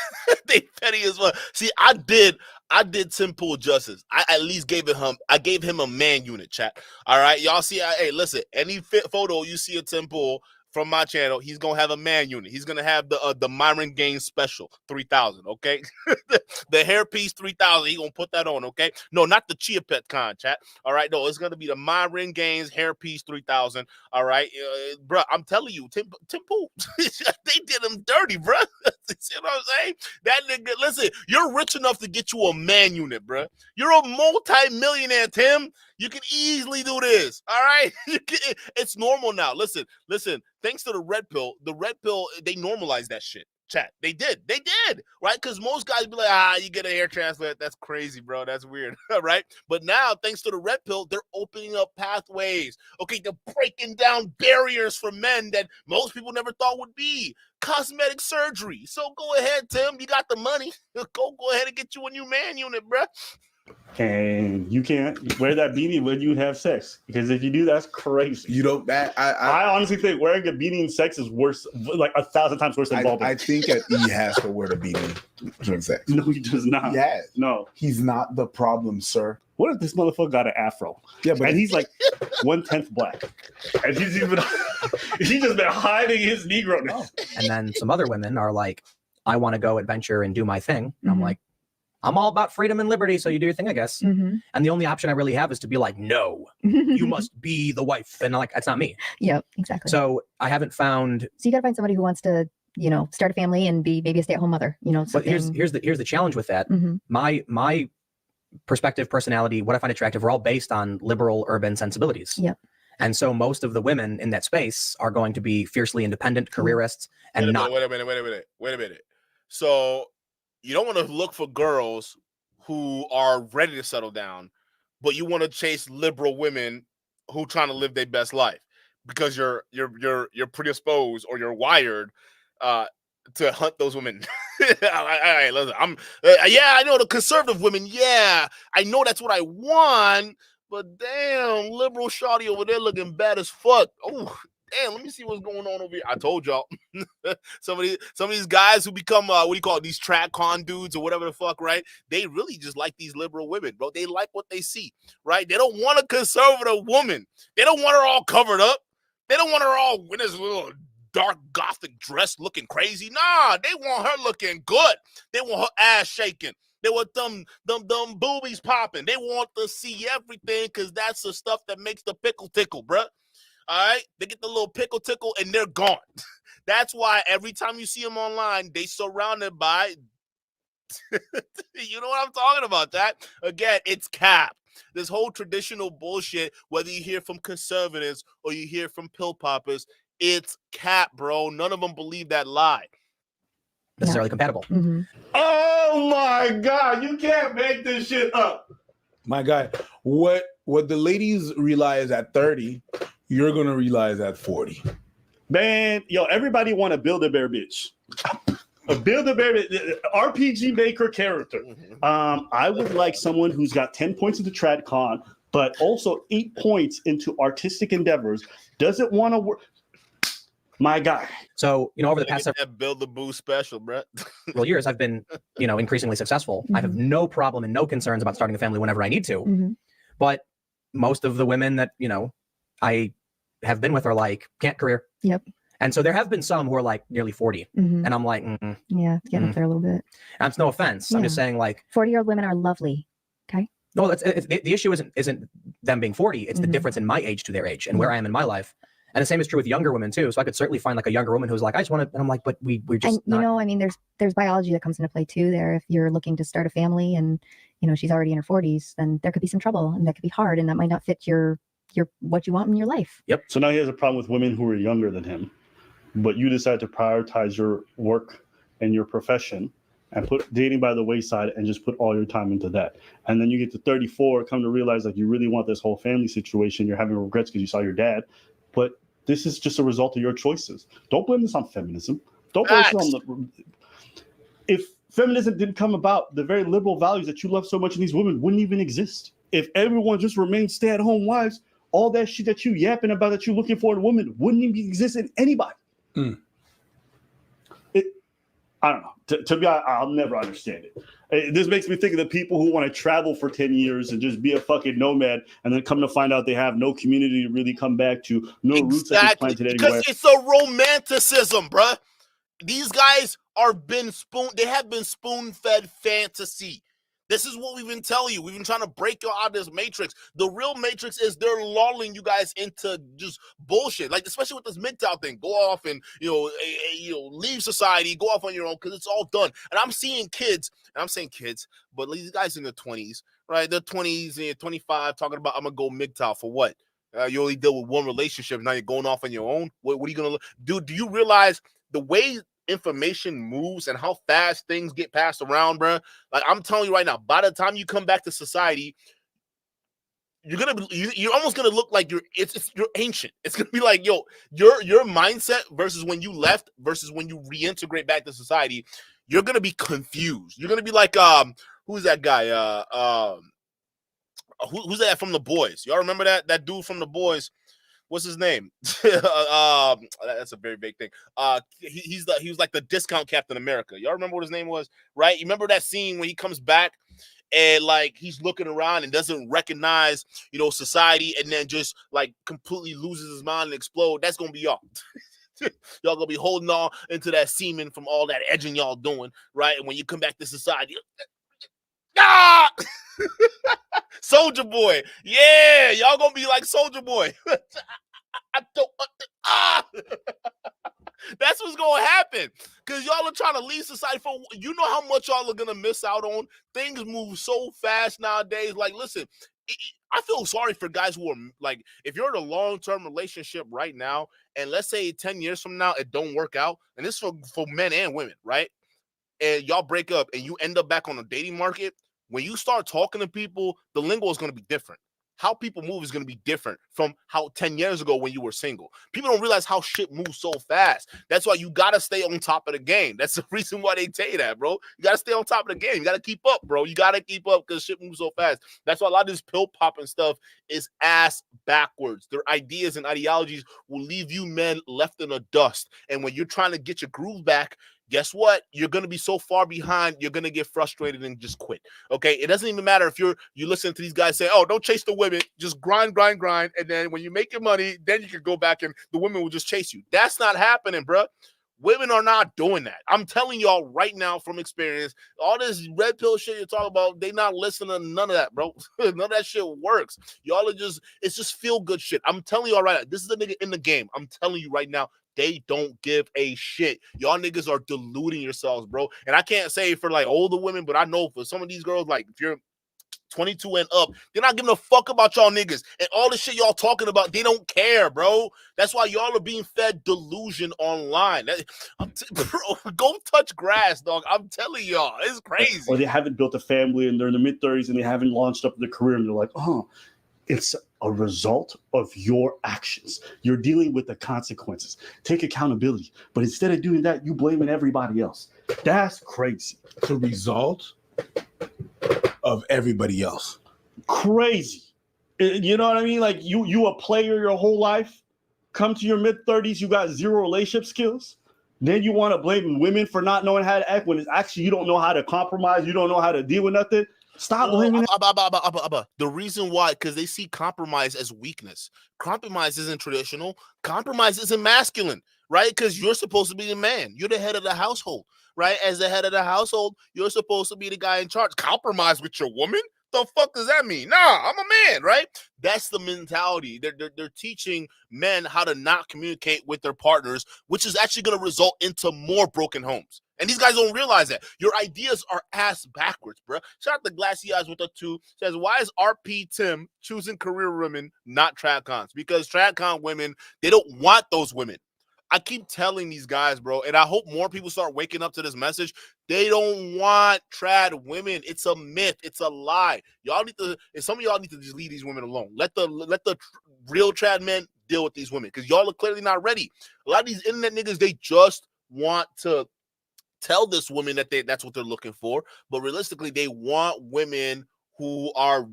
They petty as fuck. See, I did Tim Pool justice. I at least gave him a man unit, chat. All right, y'all see. Hey, listen, any photo you see of Tim Pool from my channel, he's gonna have a man unit. He's gonna have the Myron Gaines special 3000. Okay, the hairpiece 3000. He gonna put that on. Okay, no, not the Chia Pet con, chat. All right, no, it's gonna be the Myron Gaines hairpiece 3000. All right, bro, I'm telling you, Tim Pool, they did him dirty, bro. See what I'm saying? That nigga, listen, you're rich enough to get you a man unit, bro. You're a multi-millionaire, Tim. You can easily do this. All right, it's normal now. Listen. Thanks to the red pill, they normalized that shit. Chat, they did, right? Because most guys be like, you get a hair transplant. That's crazy, bro. That's weird, right? But now, thanks to the red pill, they're opening up pathways. Okay, they're breaking down barriers for men that most people never thought would be. Cosmetic surgery. So go ahead, Tim. You got the money. Go ahead and get you a new man unit, bro. And you can't wear that beanie when you have sex, because if you do, that's crazy. You don't. I honestly think wearing a beanie in sex is worse, like 1,000 times worse than balding. I think that he has to wear the beanie during sex. No, he does not. Yeah, no, he's not the problem, sir. What if this motherfucker got an afro? Yeah, but and he's like 1/10 black, and he's just been hiding his Negro-ness. And then some other women are like, I want to go adventure and do my thing. And I'm like, I'm all about freedom and liberty, so you do your thing, I guess. And the only option I really have is to be like, no, you must be the wife. And I'm like, that's not me. Yep, exactly. So I haven't found. So you got to find somebody who wants to, start a family and be maybe a stay-at-home mother. But here's the challenge with that. My perspective, personality, what I find attractive, are all based on liberal urban sensibilities. Yep. And so most of the women in that space are going to be fiercely independent careerists and not. Wait a minute. So you don't want to look for girls who are ready to settle down, but you want to chase liberal women who trying to live their best life because you're predisposed or you're wired to hunt those women. All right, listen, I know the conservative women. Yeah, I know that's what I want, but damn, liberal shawty over there looking bad as fuck. Oh. Damn, let me see what's going on over here. I told y'all. some of these guys who become these track con dudes or whatever the fuck, right? They really just like these liberal women, bro. They like what they see, right? They don't want a conservative woman. They don't want her all covered up. They don't want her all in this little dark gothic dress looking crazy. Nah, they want her looking good. They want her ass shaking. They want them boobies popping. They want to see everything because that's the stuff that makes the pickle tickle, bruh. All right, they get the little pickle tickle and they're gone. That's why every time you see them online, they surrounded by, you know what I'm talking about, that? Again, it's cap. This whole traditional bullshit, whether you hear from conservatives or you hear from pill poppers, it's cap, bro. None of them believe that lie. Necessarily compatible. Oh my God, you can't make this shit up. My guy, what the ladies realize at 30, you're gonna realize at 40. Man, everybody want to build a bear bitch. A Build-A-Bear RPG maker character. I would like someone who's got 10 points of the trad con, but also 8 points into artistic endeavors, doesn't want to work. My guy. So, over the past that Build the Boo special, bro. several years, I've been, increasingly successful. I have no problem and no concerns about starting a family whenever I need to. Mm-hmm. But most of the women that, I have been with are like, can't career. Yep. And so there have been some who are like nearly 40. Mm-hmm. And I'm like, yeah, it's getting up there a little bit. And it's no offense. I'm just saying, like, 40-year-old women are lovely. Okay. No, the issue isn't them being 40. It's the difference in my age to their age and where I am in my life. And the same is true with younger women too. So I could certainly find like a younger woman who's like, I just want to, and I'm like, but we're just and there's biology that comes into play too there. If you're looking to start a family and, she's already in her 40s, then there could be some trouble and that could be hard and that might not fit your what you want in your life. Yep. So now he has a problem with women who are younger than him, but you decide to prioritize your work and your profession and put dating by the wayside and just put all your time into that. And then you get to 34, come to realize like you really want this whole family situation. You're having regrets because you saw your dad, but this is just a result of your choices. Don't blame this on feminism. Don't blame this on if feminism didn't come about, the very liberal values that you love so much in these women wouldn't even exist. If everyone just remained stay-at-home wives, all that shit that you yapping about that you're looking for in a woman wouldn't even exist in anybody. I don't know. To be honest, I'll never understand it. This makes me think of the people who want to travel for 10 years and just be a fucking nomad and then come to find out they have no community to really come back to, no roots that they planted anywhere. Because it's a romanticism, bruh. These guys they have been spoon-fed fantasy. This is what we've been telling you. We've been trying to break you out of this matrix. The real matrix is they're lulling you guys into just bullshit. Like, especially with this MGTOW thing. Go off and, leave society, go off on your own because it's all done. And I'm seeing kids, and I'm saying kids, but these guys in their 20s, right? They're 20s and 25 talking about, I'm going to go MGTOW for what? You only deal with one relationship. Now you're going off on your own. What are you going to do? Do you realize the way information moves and how fast things get passed around, bro? Like, I'm telling you right now, by the time you come back to society, you're almost gonna look like you're ancient. It's gonna be like, your mindset versus when you left versus when you reintegrate back to society, you're gonna be confused. You're gonna be like, who's that guy? Who's that from The Boys? Y'all remember that dude from The Boys? What's his name? That's a very big thing. He was like the discount Captain America. Y'all remember what his name was, right? You remember that scene when he comes back and like he's looking around and doesn't recognize, society, and then just like completely loses his mind and explode. That's gonna be y'all. Y'all gonna be holding on into that semen from all that edging y'all doing, right? And when you come back to society, Soldier Boy, yeah, y'all gonna be like Soldier Boy. That's what's gonna happen because y'all are trying to leave society for. You know how much y'all are gonna miss out on. Things move so fast nowadays. Like, listen, I feel sorry for guys who are like, if you're in a long-term relationship right now, and let's say 10 years from now it don't work out, and this is for men and women, right? And y'all break up and you end up back on the dating market. When you start talking to people, the lingo is going to be different. How people move is going to be different from how 10 years ago when you were single. People don't realize how shit moves so fast. That's why you got to stay on top of the game. That's the reason why they tell you that, bro. You got to stay on top of the game. You got to keep up, bro. You got to keep up because shit moves so fast. That's why a lot of this pill popping stuff is ass backwards. Their ideas and ideologies will leave you men left in the dust. And when you're trying to get your groove back, guess what? You're going to be so far behind, you're going to get frustrated and just quit. Okay? It doesn't even matter if you listen to these guys say, oh, don't chase the women. Just grind. And then when you make your money, then you can go back and the women will just chase you. That's not happening, bro. Women are not doing that. I'm telling y'all right now from experience, all this red pill shit you're talking about, they not listening to none of that, bro. None of that shit works. Y'all are it's just feel good shit. I'm telling y'all right now, this is a nigga in the game. I'm telling you right now, they don't give a shit. Y'all niggas are deluding yourselves, bro. And I can't say for like older women, but I know for some of these girls, like if you're 22 and up, they're not giving a fuck about y'all niggas. And all the shit y'all talking about, they don't care, bro. That's why y'all are being fed delusion online. Bro, go touch grass, dog. I'm telling y'all, it's crazy. Or they haven't built a family and they're in their mid-30s and they haven't launched up their career and they're like, oh, it's a result of your actions. You're dealing with the consequences. Take accountability. But instead of doing that, you blaming everybody else. That's crazy. It's a result of everybody else. Crazy. You know what I mean? Like you a player your whole life, come to your mid-30s, you got zero relationship skills. Then you want to blame women for not knowing how to act when it's actually you don't know how to compromise, you don't know how to deal with nothing. Stop blaming. The reason why, because they see compromise as weakness. Compromise isn't traditional. Compromise isn't masculine, right? Because you're supposed to be the man. You're the head of the household, right? As the head of the household, you're supposed to be the guy in charge. Compromise with your woman? The fuck does that mean? Nah, I'm a man, right? That's the mentality. They're teaching men how to not communicate with their partners, which is actually going to result into more broken homes. And these guys don't realize that. Your ideas are ass backwards, bro. Shout out to Glassy Eyes with a 2. Says, why is RP Tim choosing career women, not tradcons? Because tradcon women, they don't want those women. I keep telling these guys, bro, and I hope more people start waking up to this message. They don't want trad women. It's a myth. It's a lie. Y'all need to, and some of y'all need to just leave these women alone. Let the real trad men deal with these women because y'all are clearly not ready. A lot of these internet niggas, they just want to tell this woman that that's what they're looking for, but realistically, they want women who are,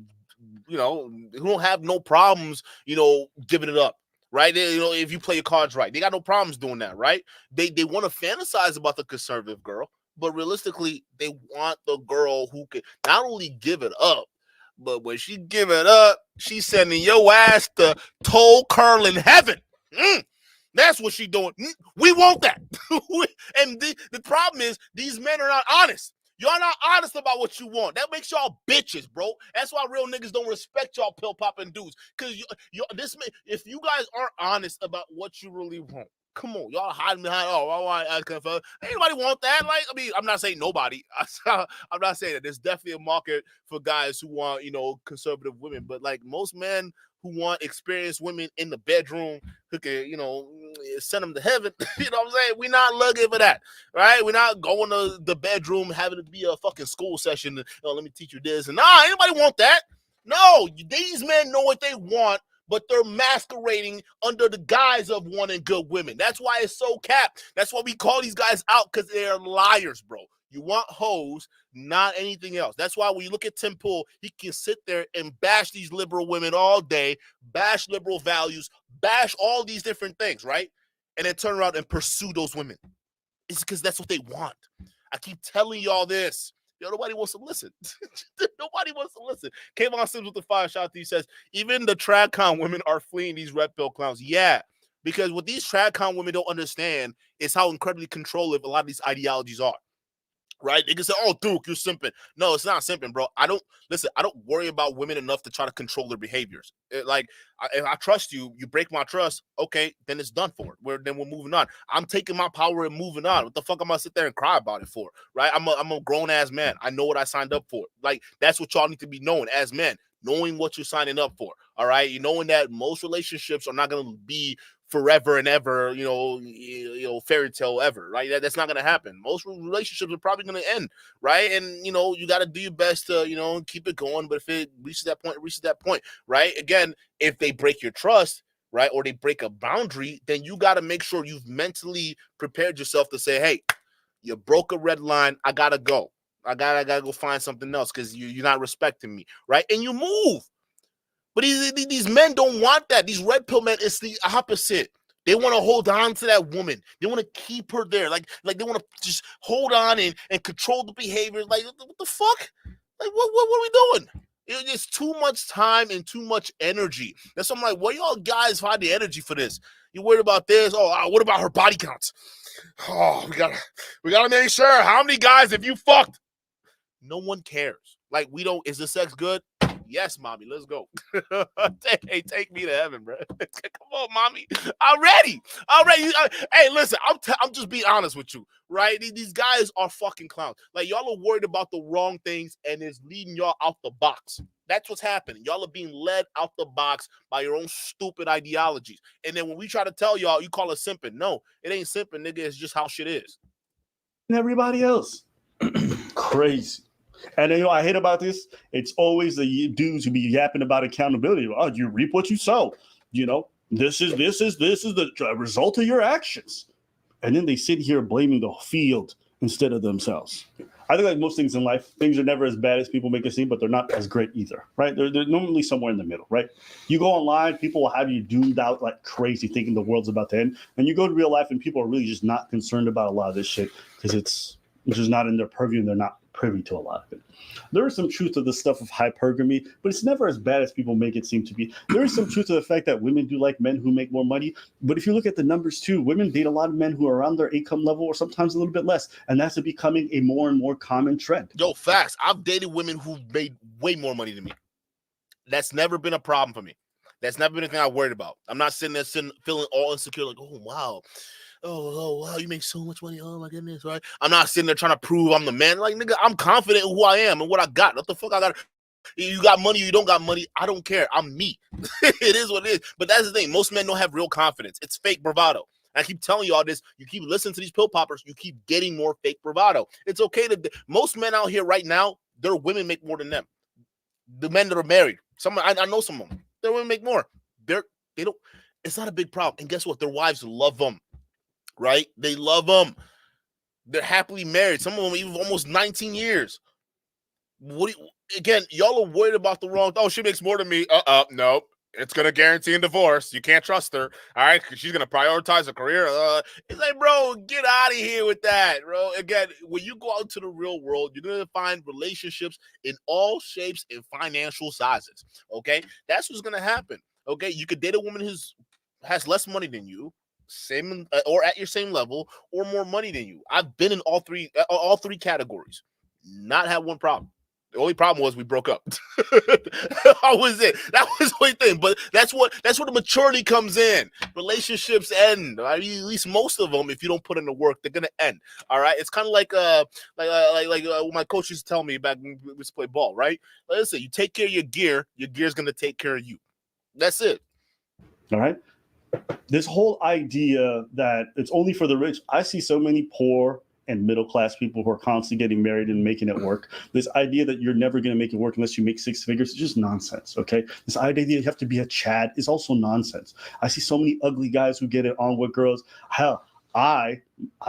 who don't have no problems, giving it up. Right? If you play your cards right, they got no problems doing that, right? They want to fantasize about the conservative girl, but realistically, they want the girl who can not only give it up, but when she give it up, she's sending your ass to toe curl in heaven. That's what she doing. We want that. And the problem is these men are not honest. Y'all not honest about what you want. That makes y'all bitches, bro. That's why real niggas don't respect y'all pill popping dudes. Because if you guys aren't honest about what you really want, come on, y'all hiding behind. Anybody want that? Like, I mean, I'm not saying nobody. I'm not saying that. There's definitely a market for guys who want, conservative women. But like most men who want experienced women in the bedroom who can, send them to heaven. You know what I'm saying? We're not looking for that, right? We're not going to the bedroom having it be a fucking school session. Let me teach you this. And anybody want that? No, these men know what they want, but they're masquerading under the guise of wanting good women. That's why it's so capped. That's why we call these guys out, because they're liars, bro. You want hoes, not anything else. That's why when you look at Tim Pool, he can sit there and bash these liberal women all day, bash liberal values, bash all these different things, right? And then turn around and pursue those women. It's because that's what they want. I keep telling y'all this. Nobody wants to listen. Nobody wants to listen. Kayvon Sims with the 5 shot. He says, even the tradcon women are fleeing these red pill clowns. Yeah, because what these tradcon women don't understand is how incredibly controlling a lot of these ideologies are. Right? They can say, oh, Duke, you're simping. No, it's not simping, bro. I don't worry about women enough to try to control their behaviors. If I trust you, you break my trust, okay, then it's done for. Then we're moving on. I'm taking my power and moving on. What the fuck am I sit there and cry about it for? Right? I'm a grown-ass man. I know what I signed up for. Like, that's what y'all need to be knowing as men, knowing what you're signing up for. All right? You knowing that most relationships are not going to be forever and ever, fairy tale ever, right? That's not going to happen. Most relationships are probably going to end, right? And, you got to do your best to, keep it going. But if it reaches that point, right? Again, if they break your trust, right, or they break a boundary, then you got to make sure you've mentally prepared yourself to say, hey, you broke a red line. I got to go. I gotta go find something else because you're not respecting me, right? And you move. But these men don't want that. These red pill men, it's the opposite. They want to hold on to that woman. They want to keep her there. Like they want to just hold on and control the behavior. Like, what the fuck? Like, what are we doing? It's too much time and too much energy. That's why I'm like, where y'all guys find the energy for this? You worried about this? Oh, what about her body counts? Oh, we gotta make sure. How many guys have you fucked? No one cares. Like, we don't. Is the sex good? Yes, mommy, let's go. Hey, take me to heaven, bro. Come on, mommy. I'm ready. Hey, listen, I'm just being honest with you, right? These guys are fucking clowns. Like, y'all are worried about the wrong things, and it's leading y'all out the box. That's what's happening. Y'all are being led out the box by your own stupid ideologies. And then when we try to tell y'all, you call it simping. No, it ain't simping, nigga. It's just how shit is. And everybody else. Crazy. And then, I hate about this. It's always the dudes who be yapping about accountability. Oh, you reap what you sow. This is the result of your actions. And then they sit here blaming the field instead of themselves. I think like most things in life, things are never as bad as people make it seem, but they're not as great either, right? They're normally somewhere in the middle, right? You go online, people will have you doomed out like crazy, thinking the world's about to end. And you go to real life, and people are really just not concerned about a lot of this shit because it's just not in their purview, and they're not privy to a lot of it. There is some truth to the stuff of hypergamy, but it's never as bad as people make it seem to be. There is some truth to the fact that women do like men who make more money, but if you look at the numbers too, women date a lot of men who are around their income level or sometimes a little bit less, and that's becoming a more and more common trend. Yo, facts. I've dated women who made way more money than me. That's never been a problem for me. That's never been a thing I worried about. I'm not sitting there feeling all insecure, like, oh, wow. Oh, wow, you make so much money. Oh, my goodness, right? I'm not sitting there trying to prove I'm the man. Like, nigga, I'm confident in who I am and what I got. What the fuck I got? You got money, you don't got money. I don't care. I'm me. It is what it is. But that's the thing. Most men don't have real confidence. It's fake bravado. I keep telling you all this. You keep listening to these pill poppers. You keep getting more fake bravado. It's okay to. Most men out here right now, their women make more than them. The men that are married, I know some of them. Their women make more. They don't. It's not a big problem. And guess what? Their wives love them. Right? They love them. They're happily married. Some of them even almost 19 years. Again, y'all are worried about the wrong. Oh, she makes more than me. Nope. It's gonna guarantee a divorce. You can't trust her. All right, because she's gonna prioritize her career. It's like, bro, get out of here with that, bro. Again, when you go out to the real world, you're gonna find relationships in all shapes and financial sizes. Okay, that's what's gonna happen. Okay, you could date a woman who has less money than you, same or at your same level, or more money than you. I've been in all three categories. Not had one problem. The only problem was we broke up. That was it. That was the only thing. But that's where the maturity comes in. Relationships end. I mean, at least most of them, if you don't put in the work, they're gonna end. All right. It's kind of like what my coach used to tell me back when we used to play ball. Right. Listen, you take care of your gear's gonna take care of you. That's it. All right. This whole idea that it's only for the rich, I see so many poor and middle-class people who are constantly getting married and making it work. This idea that you're never going to make it work unless you make six figures is just nonsense, okay? This idea that you have to be a Chad is also nonsense. I see so many ugly guys who get it on with girls. Hell, I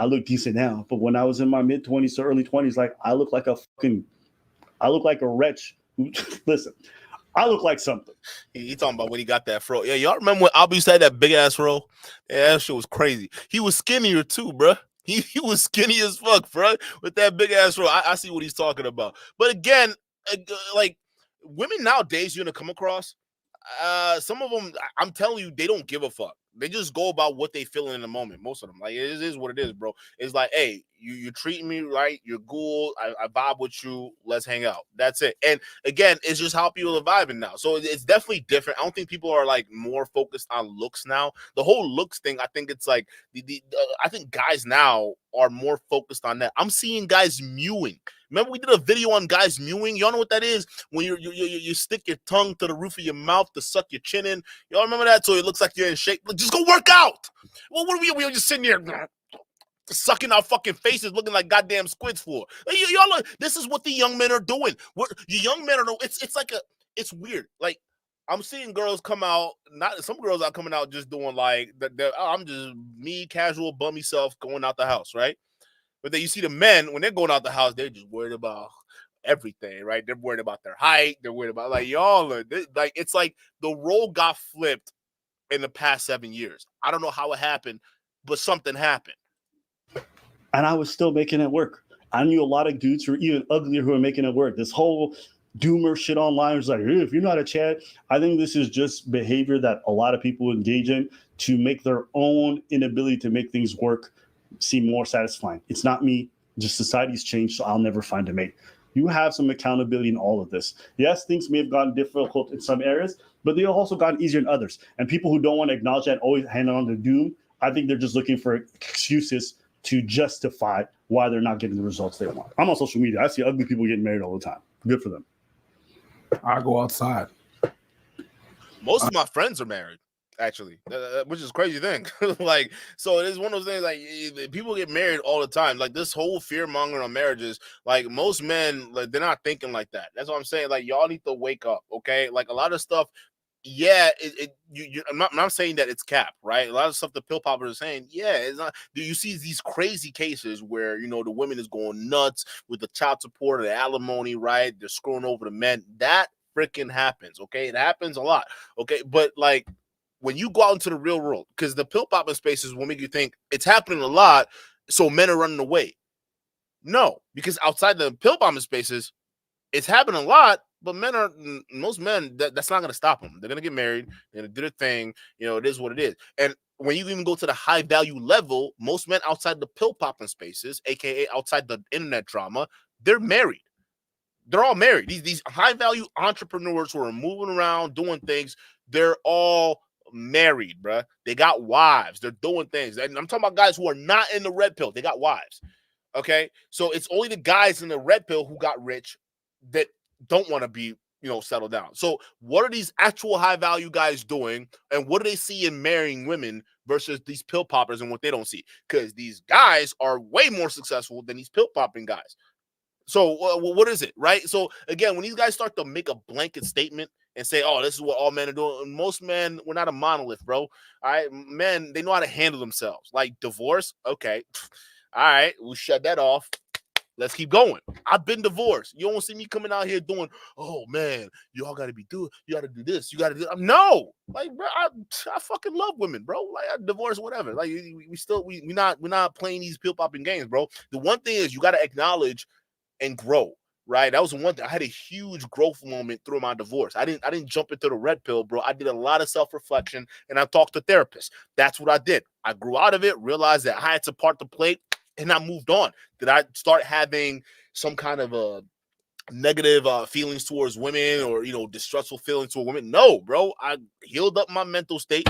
look decent now, but when I was in my mid-20s to early 20s, like, I look like a wretch. Listen, I look like something. He talking about when he got that fro. Yeah, y'all remember when Abu had that big-ass fro? Yeah, that shit was crazy. He was skinnier too, bro. He was skinny as fuck, bro, with that big ass roll. I see what he's talking about. But again, like women nowadays, you're gonna come across some of them. I'm telling you, they don't give a fuck. They just go about what they feeling in the moment. Most of them, like, it is what it is, bro. It's like, hey, you're treating me right. You're cool. I vibe with you. Let's hang out. That's it. And again, it's just how people are vibing now. So it's definitely different. I don't think people are like more focused on looks now. The whole looks thing, I think it's like I think guys now are more focused on that. I'm seeing guys mewing. Remember we did a video on guys mewing? Y'all know what that is? When you stick your tongue to the roof of your mouth to suck your chin in. Y'all remember that? So it looks like you're in shape. Just go work out. Well, what are we just sitting here sucking our fucking faces, looking like goddamn squids for? Y'all, this is what the young men are doing. You young men are. It's weird. Like, I'm seeing girls come out. Some girls are coming out just doing like I'm just me, casual, bummy self going out the house, right? But then you see the men, when they're going out the house, they're just worried about everything, right? They're worried about their height. They're worried about, like, y'all are, like, it's like the role got flipped in the past 7 years. I don't know how it happened, but something happened. And I was still making it work. I knew a lot of dudes who were even uglier who were making it work. This whole doomer shit online was like, hey, if you're not a Chad, I think this is just behavior that a lot of people engage in to make their own inability to make things work seem more satisfying. It's not me. Just society's changed, so I'll never find a mate. You have some accountability in all of this. Yes, things may have gotten difficult in some areas, but they've also gotten easier in others. And people who don't want to acknowledge that, always hand on the doom, I think they're just looking for excuses to justify why they're not getting the results they want. I'm on social media. I see ugly people getting married all the time. Good for them. I go outside. Most of my friends are married, actually, which is a crazy thing. Like, so it is one of those things, like, people get married all the time. Like, this whole fear mongering on marriages, like, most men, like, they're not thinking like that. That's what I'm saying. Like, y'all need to wake up, okay? Like, a lot of stuff, yeah, I'm not saying that it's cap, right? A lot of stuff the pill poppers are saying, yeah, it's not. Do you see these crazy cases where the women is going nuts with the child support or the alimony, right? They're screwing over the men. That freaking happens, okay? It happens a lot, okay? But like when you go out into the real world, because the pill popping spaces will make you think it's happening a lot, so men are running away. No, because outside the pill popping spaces, it's happening a lot. But most men, that's not going to stop them. They're going to get married. They're going to do their thing. It is what it is. And when you even go to the high value level, most men outside the pill popping spaces, AKA outside the internet drama, they're married. They're all married. These high value entrepreneurs who are moving around, doing things, they're all married, bruh. They got wives. They're doing things. And I'm talking about guys who are not in the red pill. They got wives. Okay? So it's only the guys in the red pill who got rich that don't want to be, settled down. So what are these actual high value guys doing, and what do they see in marrying women versus these pill poppers and what they don't see? Because these guys are way more successful than these pill popping guys. So what is it, right? So again, when these guys start to make a blanket statement and say, oh, this is what all men are doing, most men, we're not a monolith, bro. All right, men, they know how to handle themselves. Like divorce, okay, all right, we'll shut that off. Let's keep going. I've been divorced. You don't see me coming out here doing, oh man, y'all got to be doing, you got to do this, you got to do. No, like, bro, I fucking love women, bro. Like, I divorce, whatever. Like, we're not playing these pill popping games, bro. The one thing is you got to acknowledge and grow, right? That was the one thing. I had a huge growth moment through my divorce. I didn't jump into the red pill, bro. I did a lot of self-reflection and I talked to therapists. That's what I did. I grew out of it, realized that I had to part the plate, and I moved on. Did I start having some kind of a negative feelings towards women or, distrustful feelings toward women? No, bro. I healed up my mental state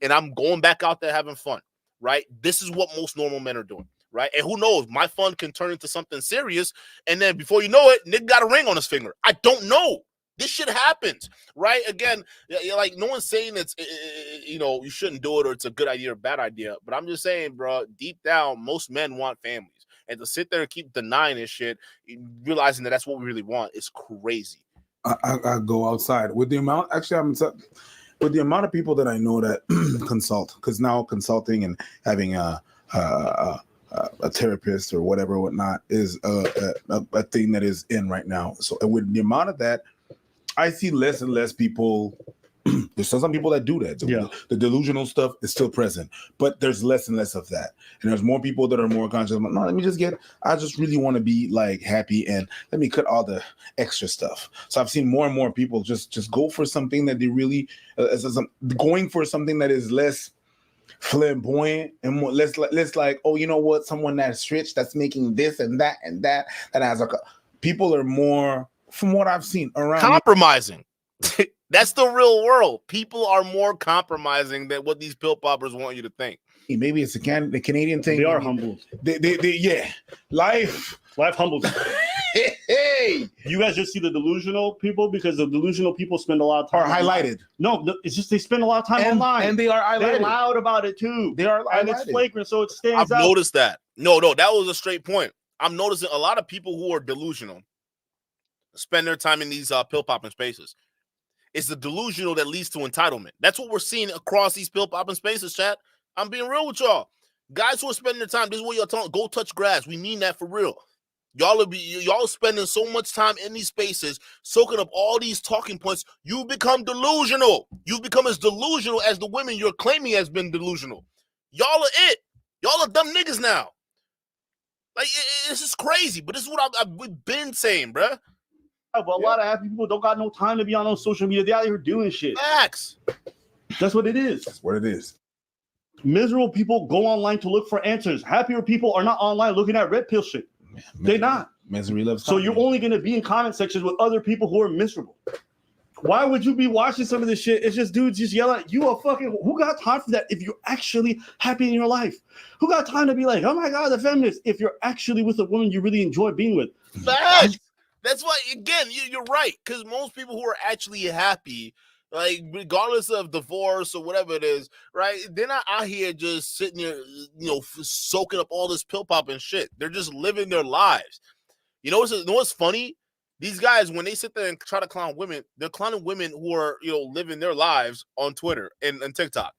and I'm going back out there having fun, right? This is what most normal men are doing, right? And who knows, my fun can turn into something serious. And then before you know it, Nick got a ring on his finger. I don't know. This shit happens, right? Again, like no one's saying it's, you shouldn't do it or it's a good idea or bad idea. But I'm just saying, bro, deep down, most men want families. And to sit there and keep denying this shit, realizing that that's what we really want, is crazy. I go outside with the amount. Actually, with the amount of people that I know that consult, because now consulting and having a therapist or whatnot is a thing that is in right now. So with the amount of that, I see less and less people. There's still some people that do that. Yeah. The delusional stuff is still present, but there's less and less of that. And there's more people that are more conscious. No, I just really want to be like happy and let me cut all the extra stuff. So I've seen more and more people just go for something that they really, going for something that is less flamboyant and more, less like, oh, you know what? Someone that's rich, that's making this and that, that has people are more, from what I've seen around, compromising. That's the real world. People are more compromising than what these pill poppers want you to think. Maybe it's the Canadian thing. They are humbled. Yeah. Life humbles. Hey, you guys just see the delusional people, because the delusional people spend a lot of time. Are highlighted. No, it's just they spend a lot of time online, and they are highlighted. They're loud about it too. They are highlighted. And it's flagrant, so it stands out. I've noticed that. No, that was a straight point. I'm noticing a lot of people who are delusional spend their time in these pill popping spaces. It's the delusional that leads to entitlement. That's what we're seeing across these pill popping spaces, chat. I'm being real with y'all. Guys who are spending their time, this is what y'all telling, go touch grass. We mean that for real. Y'all spending so much time in these spaces, soaking up all these talking points. You become delusional. You've become as delusional as the women you're claiming has been delusional. Y'all are it. Y'all are dumb niggas now. Like, this is crazy, but this is what we've been saying, bruh. But a lot of happy people don't got no time to be on social media. They're out here doing shit. Facts. That's what it is. That's what it is. Miserable people go online to look for answers. Happier people are not online looking at red pill shit. They're not. Misery loves company. So you're only going to be in comment sections with other people who are miserable. Why would you be watching some of this shit? It's just dudes just yelling at you. Who got time for that if you're actually happy in your life? Who got time to be like, oh my God, the feminist, if you're actually with a woman you really enjoy being with? Facts. That's why, again, you're right. Because most people who are actually happy, like regardless of divorce or whatever it is, right? They're not out here just sitting there, soaking up all this pill popping shit. They're just living their lives. You know what's funny? These guys, when they sit there and try to clown women, they're clowning women who are, living their lives on Twitter and TikTok.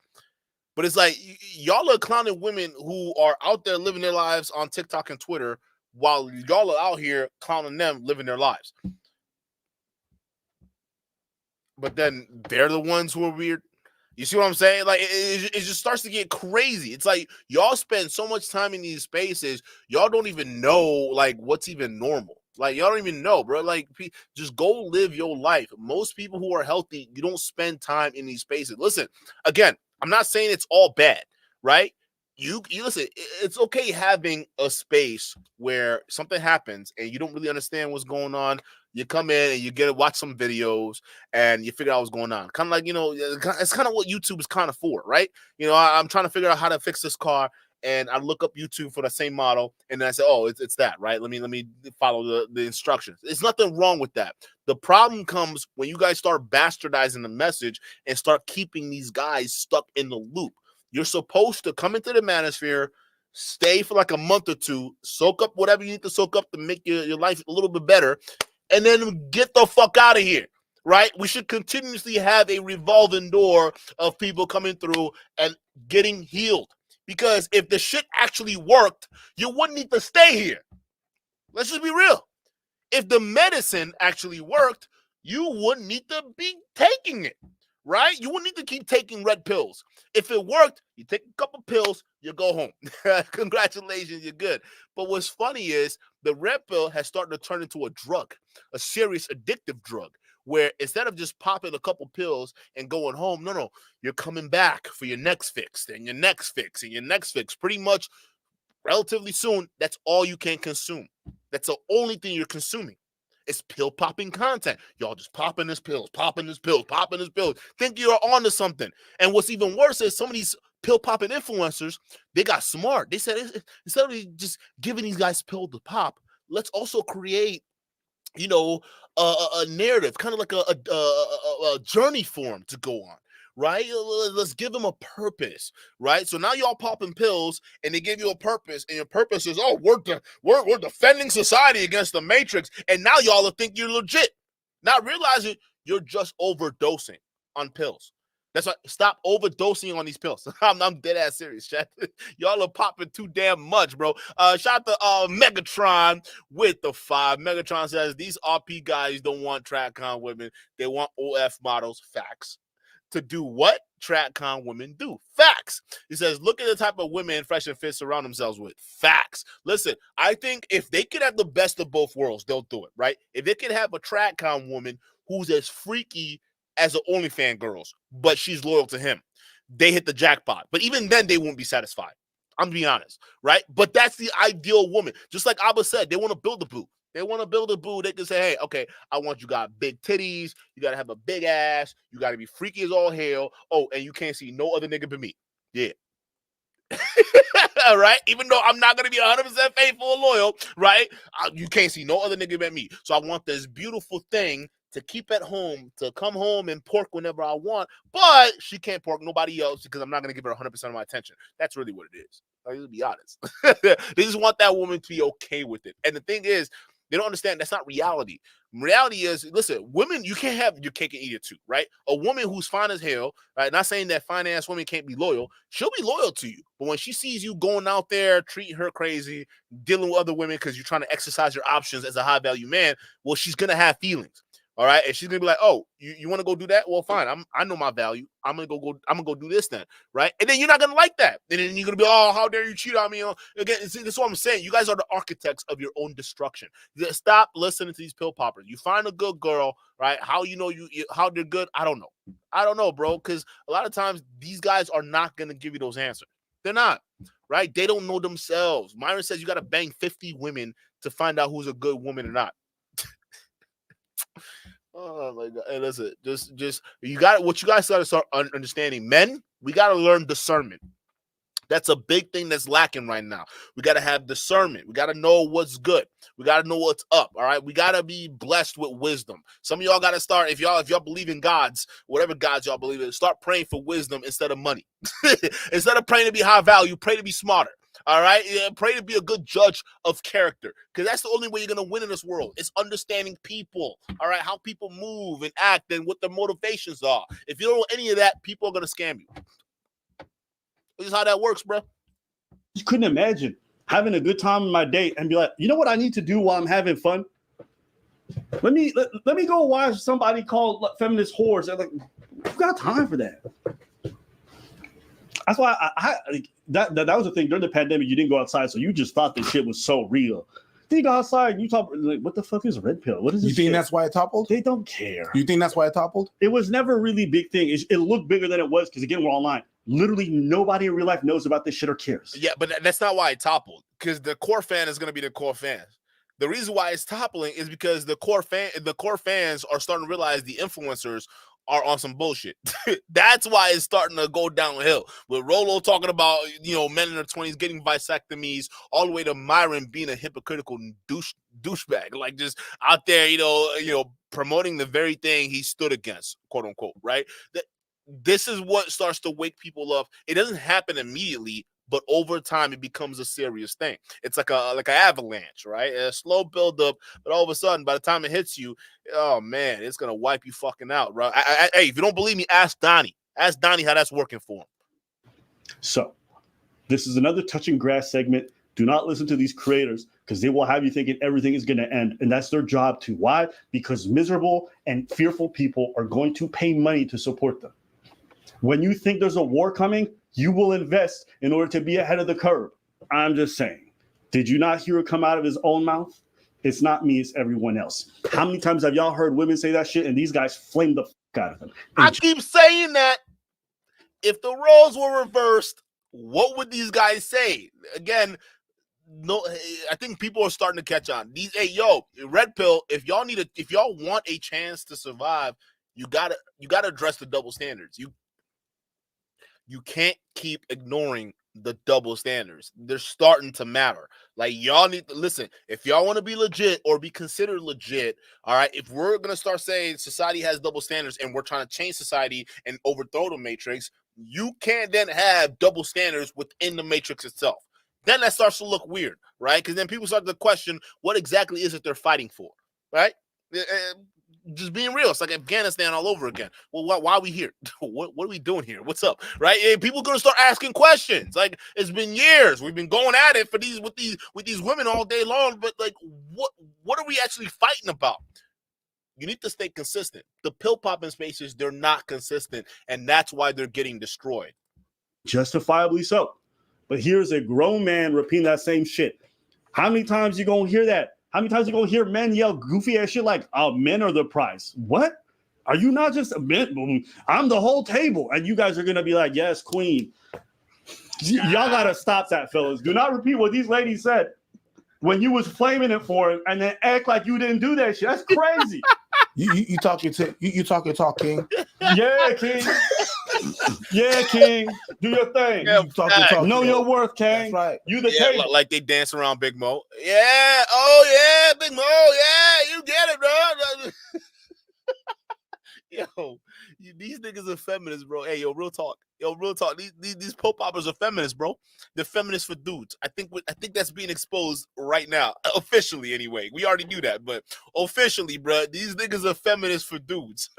But it's like y'all are clowning women who are out there living their lives on TikTok and Twitter while y'all are out here clowning them living their lives. But then they're the ones who are weird. You see what I'm saying? Like, it just starts to get crazy. It's like y'all spend so much time in these spaces, y'all don't even know, like, what's even normal. Like, y'all don't even know, bro. Like, just go live your life. Most people who are healthy, you don't spend time in these spaces. Listen, again, I'm not saying it's all bad, right? You listen, it's okay having a space where something happens and you don't really understand what's going on. You come in and you get to watch some videos and you figure out what's going on. Kind of like, it's kind of what YouTube is kind of for, right? I'm trying to figure out how to fix this car, and I look up YouTube for the same model, and then I say, oh, it's that, right? Let me follow the instructions. There's nothing wrong with that. The problem comes when you guys start bastardizing the message and start keeping these guys stuck in the loop. You're supposed to come into the manosphere, stay for like a month or two, soak up whatever you need to soak up to make your life a little bit better, and then get the fuck out of here, right? We should continuously have a revolving door of people coming through and getting healed. Because if the shit actually worked, you wouldn't need to stay here. Let's just be real. If the medicine actually worked, you wouldn't need to be taking it, right? You wouldn't need to keep taking red pills. If it worked, you take a couple pills, you go home. Congratulations, you're good. But what's funny is the red pill has started to turn into a drug, a serious addictive drug, where instead of just popping a couple pills and going home, no, you're coming back for your next fix and your next fix and your next fix. Pretty much relatively soon, that's all you can consume. That's the only thing you're consuming. It's pill popping content. Y'all just popping this pills, popping this pills, popping this pills. Think you're onto something. And what's even worse is some of these pill popping influencers, they got smart. They said, instead of just giving these guys pill to pop, let's also create, a narrative, kind of like a journey for them to go on, right? Let's give them a purpose, right? So now y'all popping pills and they give you a purpose, and your purpose is, oh, we're defending society against the Matrix, and now y'all will think you're legit, not realizing you're just overdosing on pills. That's why stop overdosing on these pills. I'm dead ass serious, chat. Y'all are popping too damn much, bro. Shout out to Megatron with the 5. Megatron says these RP guys don't want TradCon women. They want OF models. Facts. To do what TradCon women do. Facts. He says, look at the type of women Fresh and Fit surround themselves with. Facts. Listen, I think if they could have the best of both worlds, they'll do it, right? If they could have a TradCon woman who's as freaky as the OnlyFans girls, but she's loyal to him, they hit the jackpot. But even then, they won't be satisfied. I'm being honest, right? But that's the ideal woman. Just like Abba said, they want to build a boo. They want to build a boo. They can say, hey, okay, I want you got big titties. You got to have a big ass. You got to be freaky as all hell. Oh, and you can't see no other nigga but me. Yeah. All right. Even though I'm not going to be 100% faithful or loyal, right? You can't see no other nigga but me. So I want this beautiful thing to keep at home, to come home and pork whenever I want, but she can't pork nobody else because I'm not going to give her 100% of my attention. That's really what it is. I'll be honest. They just want that woman to be okay with it. And the thing is, they don't understand that's not reality. Reality is, listen, women, you can't have your cake and eat it too, right? A woman who's fine as hell, right? Not saying that fine-ass women can't be loyal. She'll be loyal to you. But when she sees you going out there, treating her crazy, dealing with other women because you're trying to exercise your options as a high-value man, well, she's going to have feelings. All right. And she's gonna be like, oh, you want to go do that? Well, fine. I know my value. I'm gonna go do this then. Right. And then you're not gonna like that. And then you're gonna be, oh, how dare you cheat on me? Again, see, this is what I'm saying. You guys are the architects of your own destruction. Stop listening to these pill poppers. You find a good girl, right? How how they're good? I don't know, bro. Because a lot of times these guys are not gonna give you those answers. They're not, right? They don't know themselves. Myron says you gotta bang 50 women to find out who's a good woman or not. Oh my God! Hey, listen, just you got what you guys got to start understanding. Men, we got to learn discernment. That's a big thing that's lacking right now. We got to have discernment. We got to know what's good. We got to know what's up. All right. We got to be blessed with wisdom. Some of y'all got to start, if y'all believe in gods, whatever gods y'all believe in, start praying for wisdom instead of money. Instead of praying to be high value, pray to be smarter. All right, pray to be a good judge of character, because that's the only way you're gonna win in this world. It's understanding people. All right, how people move and act and what their motivations are. If you don't know any of that, people are gonna scam you. This is how that works, bro. You couldn't imagine having a good time in my date and be like, you know what I need to do while I'm having fun? Let me go watch somebody called feminist whores. They're like, who got time for that? That's why that was the thing during the pandemic. You didn't go outside, so you just thought this shit was so real. Then you go outside and you talk like, what the fuck is red pill? What is this? You think shit? that's why it toppled? They don't care. You think that's why it toppled? It was never a really big thing. It looked bigger than it was because again, we're online. Literally nobody in real life knows about this shit or cares. Yeah, but that's not why it toppled, because the core fan is gonna be the core fans. The reason why it's toppling is because the core fans are starting to realize the influencers are on some bullshit. That's why it's starting to go downhill. With Rolo talking about, men in their 20s getting vasectomies, all the way to Myron being a hypocritical douchebag, like just out there, promoting the very thing he stood against, quote unquote, right? This is what starts to wake people up. It doesn't happen immediately, but over time it becomes a serious thing. It's like an avalanche, right? A slow buildup, but all of a sudden, by the time it hits you, oh man, it's gonna wipe you fucking out, bro. Hey, if you don't believe me, ask Donnie. Ask Donnie how that's working for him. So, this is another touching grass segment. Do not listen to these creators because they will have you thinking everything is going to end, and that's their job too. Why? Because miserable and fearful people are going to pay money to support them. When you think there's a war coming, you will invest in order to be ahead of the curve. I'm just saying. Did you not hear it come out of his own mouth? It's not me, it's everyone else. How many times have y'all heard women say that shit and these guys flame the fuck out of them? I keep saying that. If the roles were reversed, what would these guys say? Again, no, I think people are starting to catch on. Red pill, if y'all want a chance to survive, you gotta address the double standards. You can't keep ignoring the double standards. They're starting to matter. Like, y'all need to listen. If y'all want to be legit or be considered legit, all right, if we're going to start saying society has double standards and we're trying to change society and overthrow the matrix, you can't then have double standards within the matrix itself. Then that starts to look weird, right? Because then people start to question what exactly is it they're fighting for, right? Just being real. It's like Afghanistan all over again. Well, why are we here? What are we doing here? What's up? Right? And people are gonna start asking questions. Like, it's been years. We've been going at it with these women all day long. But like, what are we actually fighting about? You need to stay consistent. The pill popping spaces, they're not consistent, and that's why they're getting destroyed. Justifiably so. But here's a grown man repeating that same shit. How many times you gonna hear that? How many times you gonna hear men yell goofy ass shit like, men are the prize? What? Are you not just a men? I'm the whole table. And you guys are gonna be like, yes, queen. Y'all gotta stop that, fellas. Do not repeat what these ladies said when you was flaming it for it and then act like you didn't do that shit. That's crazy. You talk your talk, King. Yeah, King. Yeah, King. Do your thing. Yeah, You talk your talk. Know your worth, King. That's right. You the Yeah, table. like they dance around Big Mo. Yeah. Oh yeah, Big Mo. Yeah, you get it, bro. Yo, these niggas are feminists, bro. Hey, real talk. These pop poppers are feminists, bro. They're feminists for dudes. I think that's being exposed right now, officially. Anyway, we already knew that, but officially, bro, these niggas are feminists for dudes.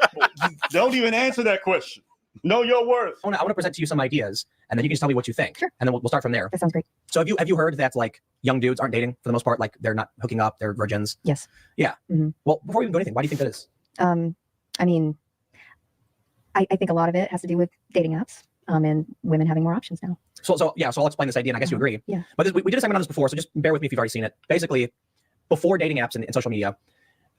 Don't even answer that question. Know your worth. I want to present to you some ideas, and then you can just tell me what you think. Sure. And then we'll start from there. That sounds great. So have you heard that like young dudes aren't dating for the most part? Like they're not hooking up, they're virgins. Yes. Yeah. Mm-hmm. Well, before we even go anything, why do you think that is? I mean, I think a lot of it has to do with dating apps and women having more options now. So I'll explain this idea, and I guess you agree. Yeah. But we did a segment on this before, so just bear with me if you've already seen it. Basically, before dating apps and social media,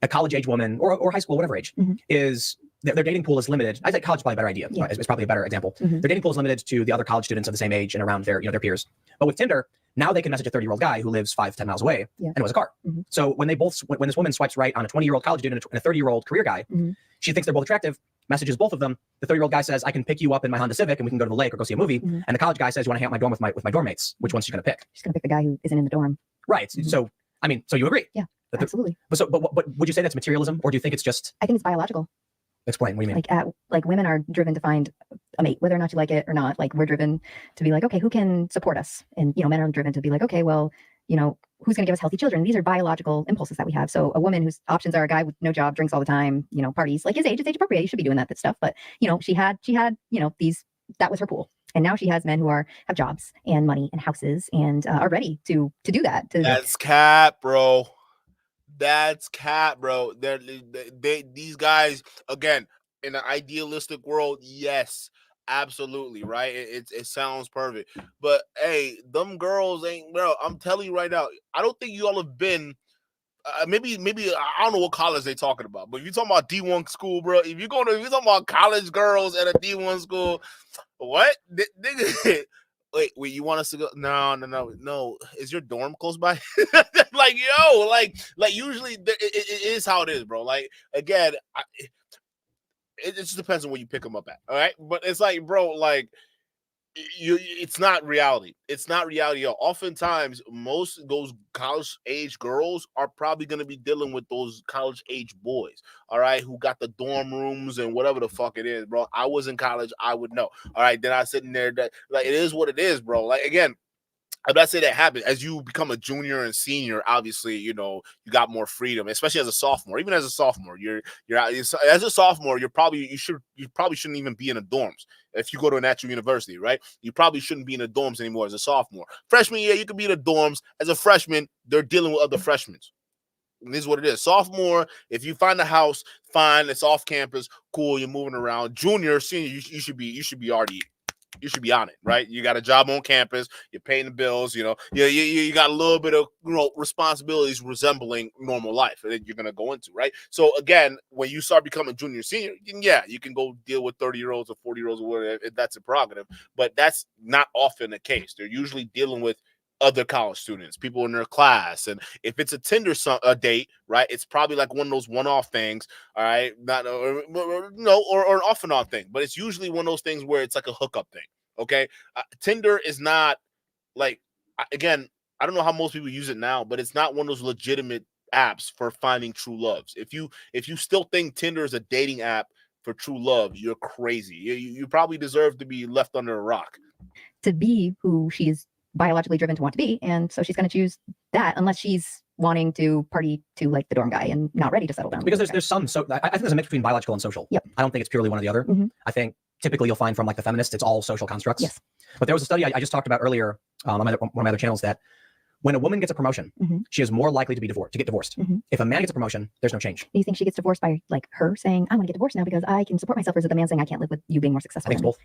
a college age woman or high school, whatever age, is their dating pool is limited. I think college is probably a better idea. Yeah. It's probably a better example. Mm-hmm. Their dating pool is limited to the other college students of the same age and around their peers. But with Tinder, now they can message a 30-year-old guy who lives 5-10 miles away and who has a car. Mm-hmm. So when this woman swipes right on a 20-year-old college student and a 30-year-old career guy, she thinks they're both attractive, messages both of them. The 30-year-old guy says, I can pick you up in my Honda Civic and we can go to the lake or go see a movie. And the college guy says, you want to hang out my dorm with my dorm mates? Which one's she going to pick? She's going to pick the guy who isn't in the dorm. Right. So you agree? Yeah, absolutely. But would you say that's materialism, or do you think it's just? I think it's biological. Explain. What do you mean? Like women are driven to find a mate, whether or not you like it or not. Like we're driven to be like, okay, who can support us? And men are driven to be like, okay, well, who's going to give us healthy children? These are biological impulses that we have. So a woman whose options are a guy with no job, drinks all the time, parties, like his age, it's age appropriate. You should be doing that stuff. But she had these, that was her pool. And now she has men who have jobs and money and houses and are ready to do that. That's cap, bro. That's cap, bro. These guys, again, in an idealistic world, yes, absolutely, right? It sounds perfect. But hey, them girls ain't, bro. I'm telling you right now, I don't think you all have been. Maybe I don't know what college they talking about, but if you're talking about D1 school, bro, if you're talking about college girls at a D1 school, what? Wait, you want us to go? No. Is your dorm close by? Like, yo, like usually it is how it is, bro. Like, again, it just depends on where you pick them up at. All right. But it's like, bro, like, it's not reality. It's not reality. Yo. Oftentimes, most of those college age girls are probably going to be dealing with those college age boys, all right, who got the dorm rooms and whatever the fuck it is, bro. I was in college, I would know. All right, then I sitting there, like, it is what it is, bro. Like, again, I'm not saying that happens as you become a junior and senior. Obviously, you got more freedom, especially as a sophomore. Even as a sophomore, you're as a sophomore, you probably shouldn't even be in the dorms. If you go to a natural university, right? You probably shouldn't be in the dorms anymore as a sophomore. Freshman year, you could be in the dorms. As a freshman, they're dealing with other freshmen. And this is what it is. Sophomore, if you find a house, fine. It's off campus, cool. You're moving around. Junior, senior, you should be already. You should be on it, right? You got a job on campus. You're paying the bills. You got a little bit of responsibilities resembling normal life that you're gonna go into, right? So again, when you start becoming junior, senior, yeah, you can go deal with 30-year-olds or 40-year-olds or whatever. If that's a prerogative, but that's not often the case. They're usually dealing with other college students, people in their class, and if it's a Tinder date, right, it's probably like one of those one-off things, all right, not or an off and on thing, but it's usually one of those things where it's like a hookup thing. Okay, Tinder is not like, again, I don't know how most people use it now, but it's not one of those legitimate apps for finding true loves. If you still think Tinder is a dating app for true love, you're crazy. You probably deserve to be left under a rock. To be who she is biologically driven to want to be, and so she's going to choose that unless she's wanting to party to like the dorm guy and not ready to settle down. Because there's some, so I think there's a mix between biological and social. Yep. I don't think it's purely one or the other. Mm-hmm. I think typically you'll find from like the feminists, it's all social constructs. Yes. But there was a study I just talked about earlier on one of my other channels that when a woman gets a promotion, mm-hmm. she is more likely to get divorced. Mm-hmm. If a man gets a promotion, there's no change. Do you think she gets divorced by like her saying, "I want to get divorced now because I can support myself," or is it the man saying, "I can't live with you being more successful"? I think it's both.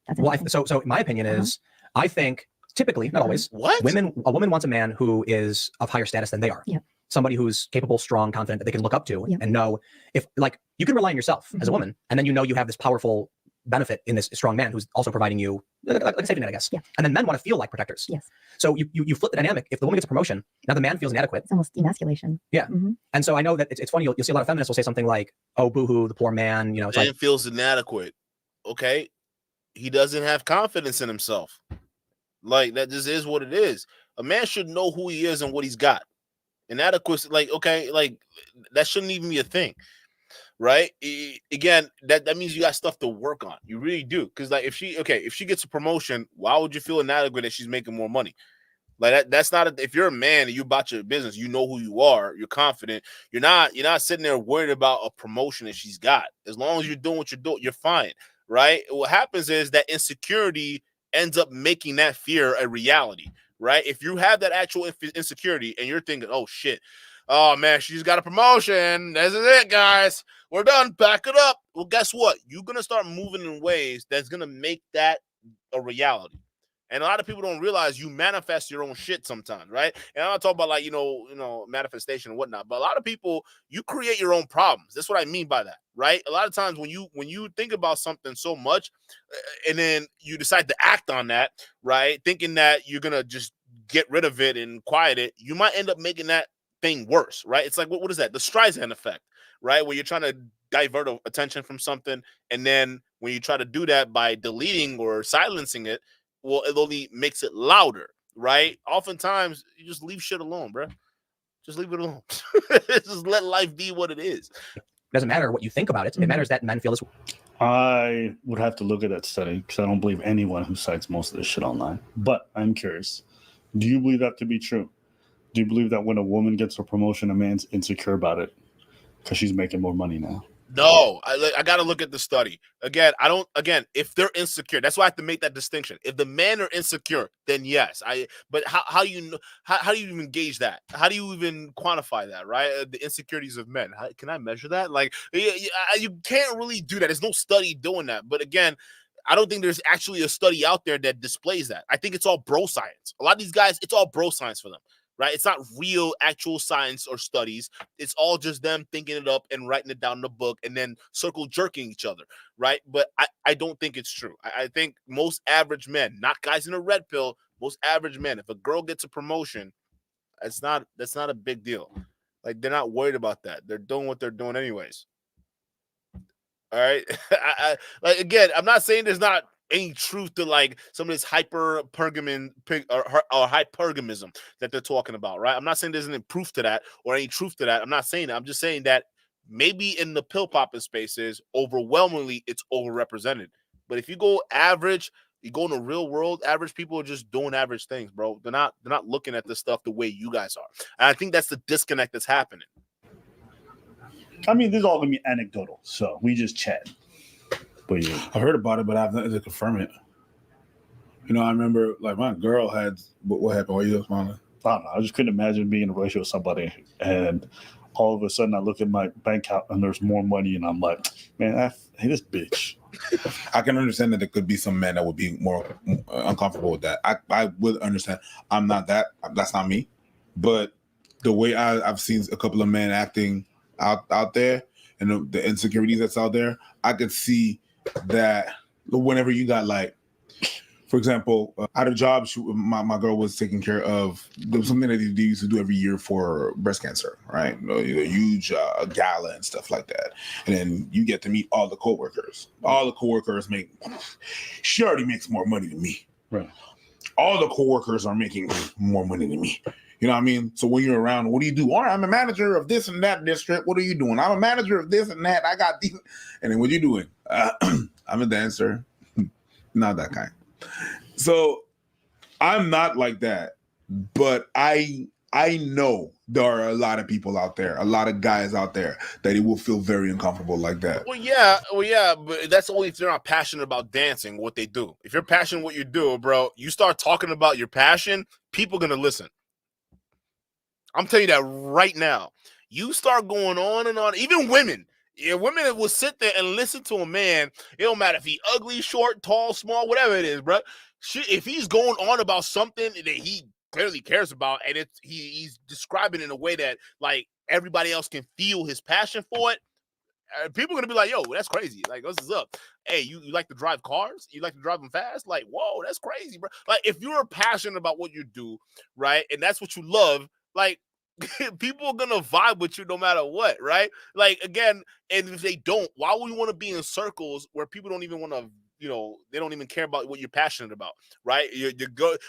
That's well, so my opinion is, I think typically, not always, a woman wants a man who is of higher status than they are. Yeah. Somebody who's capable, strong, confident, that they can look up to Yeah. and know if, like, you can rely on yourself mm-hmm. as a woman, and then you have this powerful benefit in this strong man who's also providing you like a safety net, I guess. Yeah. And then men want to feel like protectors. Yes. So you flip the dynamic. If the woman gets a promotion, now the man feels inadequate. It's almost emasculation. Yeah. Mm-hmm. And so I know that it's funny. You'll see a lot of feminists will say something like, "Oh, boo-hoo, the poor man." It's man like, feels inadequate. Okay, he doesn't have confidence in himself. Like, that just is what it is. A man should know who he is and what he's got. Inadequacy, like, okay, like, that shouldn't even be a thing, right? Again, that means you got stuff to work on. You really do. Because, like, if she gets a promotion, why would you feel inadequate that she's making more money? Like, that's not if you're a man and you about your business, you know who you are, you're confident. You're not sitting there worried about a promotion that she's got. As long as you're doing what you're doing, you're fine, right? What happens is that insecurity ends up making that fear a reality, right? If you have that actual insecurity and you're thinking, "Oh shit, oh man, she's got a promotion. This is it, guys. We're done. Back it up." Well, guess what? You're gonna start moving in ways that's gonna make that a reality. And a lot of people don't realize you manifest your own shit sometimes, right? And I'm not talking about like, manifestation and whatnot, but a lot of people, you create your own problems. That's what I mean by that, right? A lot of times when you think about something so much and then you decide to act on that, right, thinking that you're going to just get rid of it and quiet it, you might end up making that thing worse, right? It's like, what is that? The Streisand effect, right? Where you're trying to divert attention from something. And then when you try to do that by deleting or silencing it, well, it only makes it louder, right? Oftentimes, you just leave shit alone, bro. Just leave it alone. Just let life be what it is. doesn't matter what you think about it. It matters that men feel this. I would have to look at that study because I don't believe anyone who cites most of this shit online. But I'm curious. Do you believe that to be true? Do you believe that when a woman gets a promotion, a man's insecure about it because she's making more money now? No, I got to look at the study. Again, if they're insecure, that's why I have to make that distinction. If the men are insecure, then yes. But how do you even gauge that? How do you even quantify that, right? The insecurities of men. Can I measure that? Like, you can't really do that. There's no study doing that. But again, I don't think there's actually a study out there that displays that. I think it's all bro science. A lot of these guys, it's all bro science for them. Right? It's not real actual science or studies. It's all just them thinking it up and writing it down in the book and then circle jerking each other. Right? But I don't think it's true. I think most average men, not guys in a red pill, most average men, if a girl gets a promotion, that's not a big deal. Like, they're not worried about that. They're doing what they're doing anyways. All right. Like, again, I'm not saying there's not any truth to like some of this hypergamism that they're talking about, right? I'm not saying there's any proof to that or any truth to that. I'm not saying that. I'm just saying that maybe in the pill popping spaces, overwhelmingly it's overrepresented. But if you go average, you go in the real world, average people are just doing average things, bro. They're not looking at this stuff the way you guys are. And I think that's the disconnect that's happening. I mean, this is all gonna be anecdotal, so we just chat. But yeah, I've heard about it, but I have nothing to confirm it. You know, I remember like my girl had what happened. Why are you smiling? I don't know. I just couldn't imagine being in a relationship with somebody and all of a sudden I look at my bank account and there's more money and I'm like, man, I hate this bitch. I can understand that there could be some men that would be more uncomfortable with that. I would understand. I'm not that. That's not me. But the way I've seen a couple of men acting out there and the insecurities that's out there, I could see that whenever you got like, for example, I had a job. My girl was taking care of something that they used to do every year for breast cancer, right? A huge gala and stuff like that. And then you get to meet all the coworkers. All the coworkers she already makes more money than me. Right. All the coworkers are making more money than me. You know what I mean? So when you're around, what do you do? All right, I'm a manager of this and that district. What are you doing? I'm a manager of this and that. I got these. And then what are you doing? I'm a dancer. Not that kind. So I'm not like that. But I know there are a lot of people out there, a lot of guys out there that it will feel very uncomfortable like that. Well, yeah, but that's only if they're not passionate about dancing, what they do. If you're passionate what you do, bro, you start talking about your passion, people are going to listen. I'm telling you that right now. You start going on and on, even women. Yeah, women will sit there and listen to a man. It don't matter if he ugly, short, tall, small, whatever it is, bro. If he's going on about something that he clearly cares about, and he's describing it in a way that like everybody else can feel his passion for it, people are gonna be like, "Yo, that's crazy! Like, what's up? Hey, you like to drive cars? You like to drive them fast? Like, whoa, that's crazy, bro! Like, if you're passionate about what you do, right, and that's what you love, like." People are gonna vibe with you no matter what, right? Like, again, and if they don't, why would we want to be in circles where people don't even want to, they don't even care about what you're passionate about, right?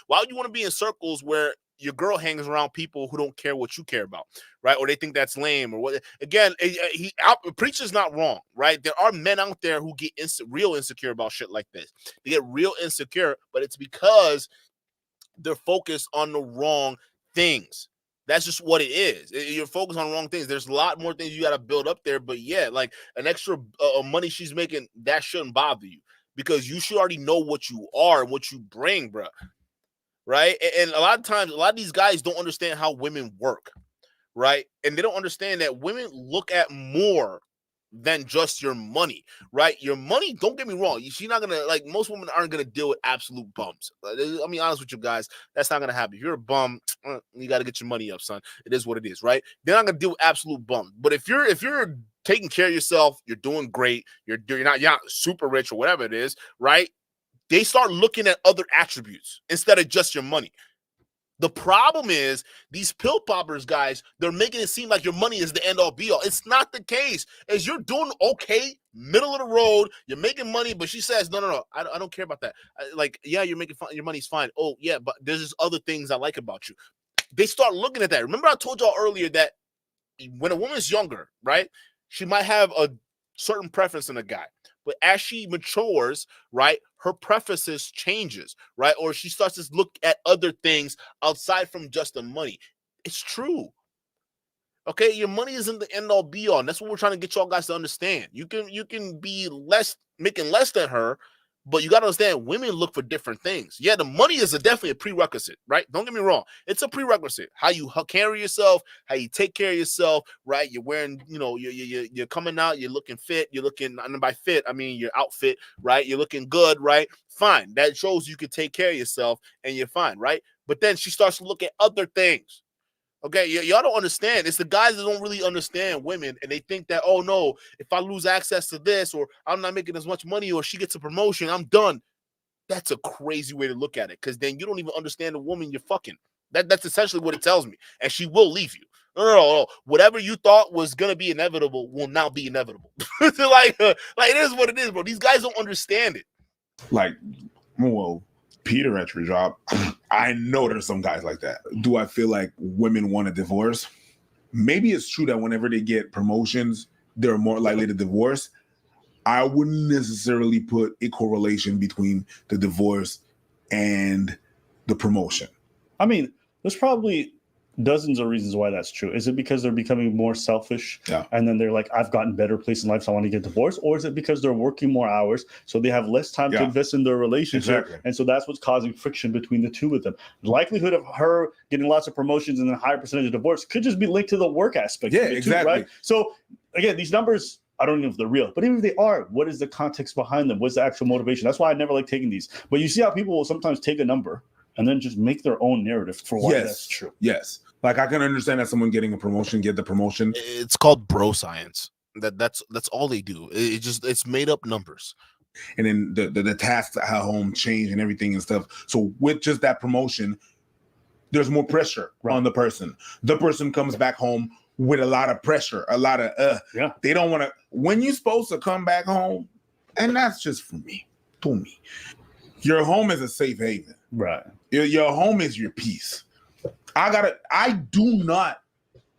Why would you want to be in circles where your girl hangs around people who don't care what you care about, right? Or they think that's lame or what? Again, preacher's not wrong, right? There are men out there who get real insecure about shit like this. They get real insecure, but it's because they're focused on the wrong things. That's just what it is. You're focused on wrong things. There's a lot more things you got to build up there. But yeah, like an extra money she's making, that shouldn't bother you because you should already know what you are and what you bring, bro. Right? And a lot of times, a lot of these guys don't understand how women work, right? And they don't understand that women look at more than just your money, right? Your money, don't get me wrong. She's not gonna, like, most women aren't gonna deal with absolute bums. I'll be honest with you guys, that's not gonna happen. If you're a bum, you got to get your money up, son. It is what it is, right? They're not gonna deal with absolute bums. But if you're taking care of yourself, you're doing great, you're not super rich or whatever it is, right? They start looking at other attributes instead of just your money. The problem is these pill poppers, guys, they're making it seem like your money is the end all be all. It's not the case. As you're doing okay, middle of the road, you're making money, but she says, no, I don't care about that. Yeah, you're making fun, your money's fine. Oh, yeah, but there's just other things I like about you. They start looking at that. Remember I told y'all earlier that when a woman's younger, right, She might have a certain preference in a guy, but as she matures, right, her preferences changes, right? Or she starts to look at other things outside from just the money. It's true. Okay, your money isn't the end all be all. And that's what we're trying to get y'all guys to understand. You can be making less than her, but you got to understand women look for different things. Yeah, the money is definitely a prerequisite, right? Don't get me wrong. It's a prerequisite. How you carry yourself, how you take care of yourself, right? You're wearing, you're coming out, you're looking fit, you're looking, and by fit, I mean your outfit, right? You're looking good, right? Fine. That shows you can take care of yourself and you're fine, right? But then she starts to look at other things. Okay, y'all don't understand. It's the guys that don't really understand women, and they think that, oh no, if I lose access to this, or I'm not making as much money, or she gets a promotion, I'm done. That's a crazy way to look at it, because then you don't even understand the woman you're fucking. That's essentially what it tells me, and she will leave you. No. Whatever you thought was gonna be inevitable will now be inevitable. like it is what it is, bro. These guys don't understand it. Like, well, Peter at your job, I know there's some guys like that. Do I feel like women want a divorce? Maybe it's true that whenever they get promotions, they're more likely to divorce. I wouldn't necessarily put a correlation between the divorce and the promotion. I mean, there's probably dozens of reasons why that's true. Is it because they're becoming more selfish? Yeah. And then they're like, I've gotten better place in life, so I want to get divorced? Or is it because they're working more hours, so they have less time to invest in their relationship? Exactly. And so that's what's causing friction between the two of them. The likelihood of her getting lots of promotions and a higher percentage of divorce could just be linked to the work aspect. Yeah, of it exactly. Too, right? So again, these numbers, I don't know if they're real, but even if they are, what is the context behind them? What's the actual motivation? That's why I never like taking these. But you see how people will sometimes take a number and then just make their own narrative for why that's true. Yes. Like, I can understand that someone getting a promotion, get the promotion. It's called bro science. That's all they do. It's made up numbers. And then the tasks at home change and everything and stuff. So with just that promotion, there's more pressure on the person. The person comes back home with a lot of pressure, a lot of they don't want to. When you're supposed to come back home, and that's just for me, to me. Your home is a safe haven. Right. Your home is your peace. I do not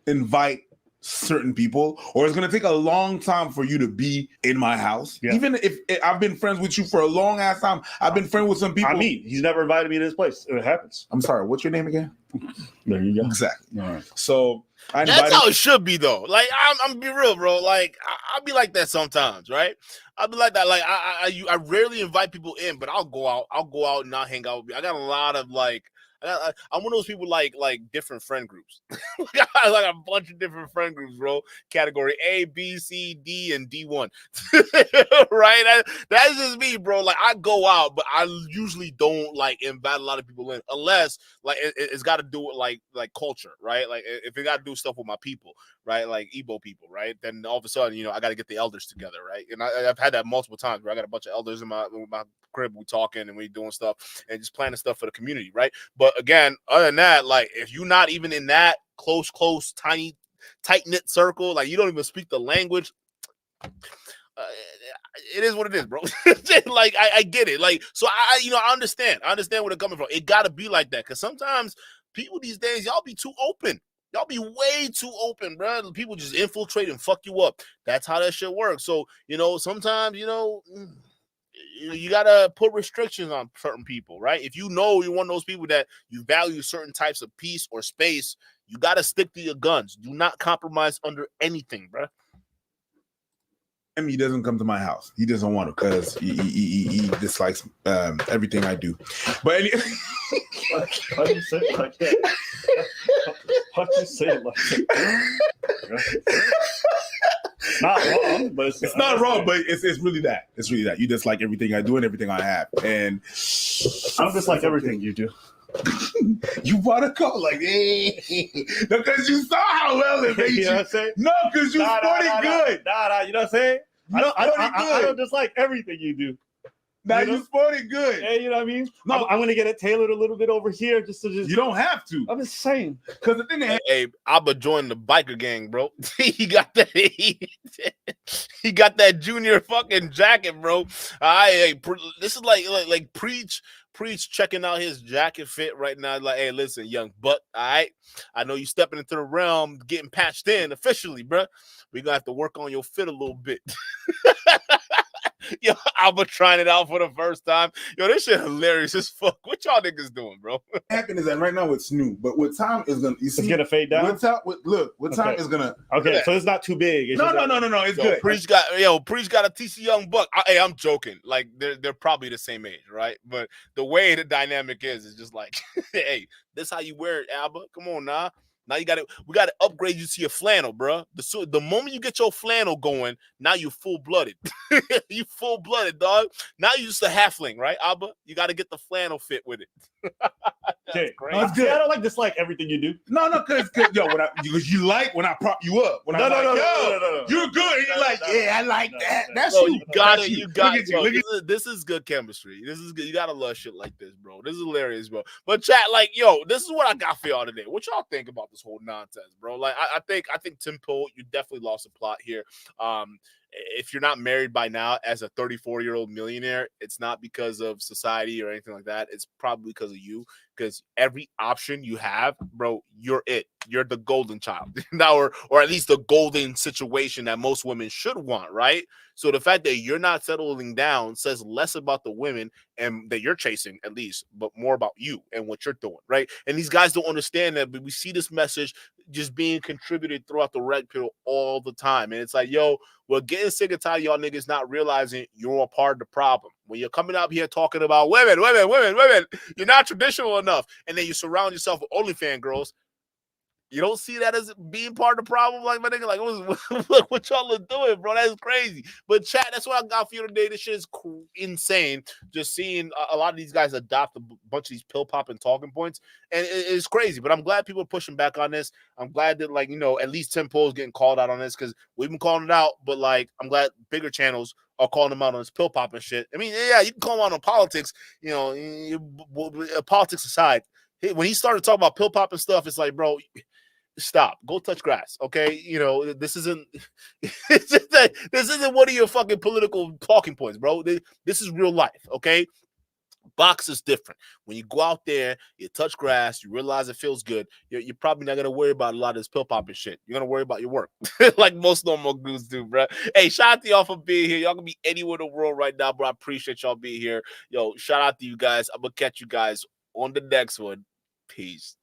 invite certain people, or it's gonna take a long time for you to be in my house. Yeah. Even if I've been friends with you for a long ass time, I've been friends with some people. I mean, he's never invited me to this place. It happens. I'm sorry. What's your name again? There you go. Exactly. All right. So that's how it should be, though. Like, I'm be real, bro. Like, I'll be like that sometimes, right? I'll be like that. Like, I rarely invite people in, but I'll go out and I'll hang out with you. I got a lot of I'm one of those people like different friend groups. like a bunch of different friend groups, bro. Category A, B, C, D, and D1. Right? That's just me, bro. Like, I go out, but I usually don't invite a lot of people in, unless it's got to do with like culture, right? Like, if it got to do stuff with my people, right? Like Igbo people, right? Then all of a sudden, I got to get the elders together, right? And I've had that multiple times where I got a bunch of elders in my crib. We talking and we doing stuff and just planning stuff for the community, right? But again, other than that, like, if you're not even in that close, tiny, tight-knit circle, like, you don't even speak the language, it is what it is, bro. Like, I get it. Like, so I understand. I understand where they're coming from. It got to be like that, because sometimes people these days, y'all be too open. Y'all be way too open, bro. People just infiltrate and fuck you up. That's how that shit works. So, sometimes, you gotta put restrictions on certain people, right? If you're one of those people that you value certain types of peace or space, you gotta stick to your guns. Do not compromise under anything, bro. He doesn't come to my house. He doesn't want to, because he dislikes everything I do. But Why do you say it like that? Why do you say it like that? Not wrong, but it's not wrong, but it's really that. It's really that. You dislike everything I do and everything I have. And I don't dislike everything you do. You bought a car like, hey, because you saw how well it made you. You know what I'm saying? No, because you sported good. Nah, you know what I'm saying? I don't dislike everything you do. Now you sported good. Hey, you know what I mean? No, I'm gonna get it tailored a little bit over here just to You don't have to. I'm just saying. Because the thing is, hey, Abba joined the biker gang, bro. He got that. He got that junior fucking jacket, bro. This is like preach Preach checking out his jacket fit right now. Like, hey, listen, young buck, all right? I know you stepping into the realm, getting patched in officially, bro. We're going to have to work on your fit a little bit. Yo, Alba trying it out for the first time. Yo, this shit hilarious as fuck. What y'all niggas doing, bro? What happened is that right now it's new, but with time is gonna It's gonna fade down. With time Okay. is gonna. Okay, so it's not too big. It's No, just no. It's Yo, good. Preach got a TC Young Buck. Hey, I'm joking. Like they're probably the same age, right? But the way the dynamic is just like, hey, this how you wear it, Alba. Come on now. Now we got to upgrade you to your flannel, bro. The moment you get your flannel going, now you full-blooded. You full-blooded, dog. Now you just a halfling, right, Abba? You got to get the flannel fit with it. okay. great. No, it's good. I don't dislike everything you do. No, because yo, because you like when I prop you up. When I'm like, yo, you're good. And you're like, yeah, I like that. That's Bro, you. you got That's it. you. You got Look it. at you. Bro. This is good chemistry. This is good. You gotta love shit like this, bro. This is hilarious, bro. But chat, like, yo, this is what I got for y'all today. What y'all think about this whole nonsense, bro? Like, I think Tim Pool, you definitely lost a plot here. If you're not married by now as a 34-year-old millionaire, it's not because of society or anything like that. It's probably because of you. Because every option you have, bro, you're it. You're the golden child now, or at least the golden situation that most women should want, right? So the fact that you're not settling down says less about the women and that you're chasing, at least, but more about you and what you're doing, right? And these guys don't understand that, but we see this message just being contributed throughout the red pill all the time. And it's like, yo, we're getting sick and tired of y'all niggas not realizing you're a part of the problem. When you're coming up here talking about women, you're not traditional enough. And then you surround yourself with OnlyFans girls. You don't see that as being part of the problem, like my nigga. Like, look what y'all are doing, bro. That's crazy. But chat, that's what I got for you today. This shit is insane. Just seeing a lot of these guys adopt a bunch of these pill popping talking points, and it's crazy. But I'm glad people are pushing back on this. I'm glad that, like, at least Tim Pool's getting called out on this because we've been calling it out. But like, I'm glad bigger channels are calling him out on this pill popping shit. I mean, yeah, you can call him out on politics. Politics aside, when he started talking about pill popping stuff, it's like, bro, stop. Go touch grass, okay? This isn't this isn't one of your fucking political talking points, bro. This is real life, okay? Box is different. When you go out there, you touch grass, you realize it feels good, you're probably not going to worry about a lot of this pill popping shit. You're going to worry about your work like most normal dudes do, bro. Hey, shout out to y'all for being here. Y'all can be anywhere in the world right now, bro. I appreciate y'all being here. Yo, shout out to you guys. I'm going to catch you guys on the next one. Peace.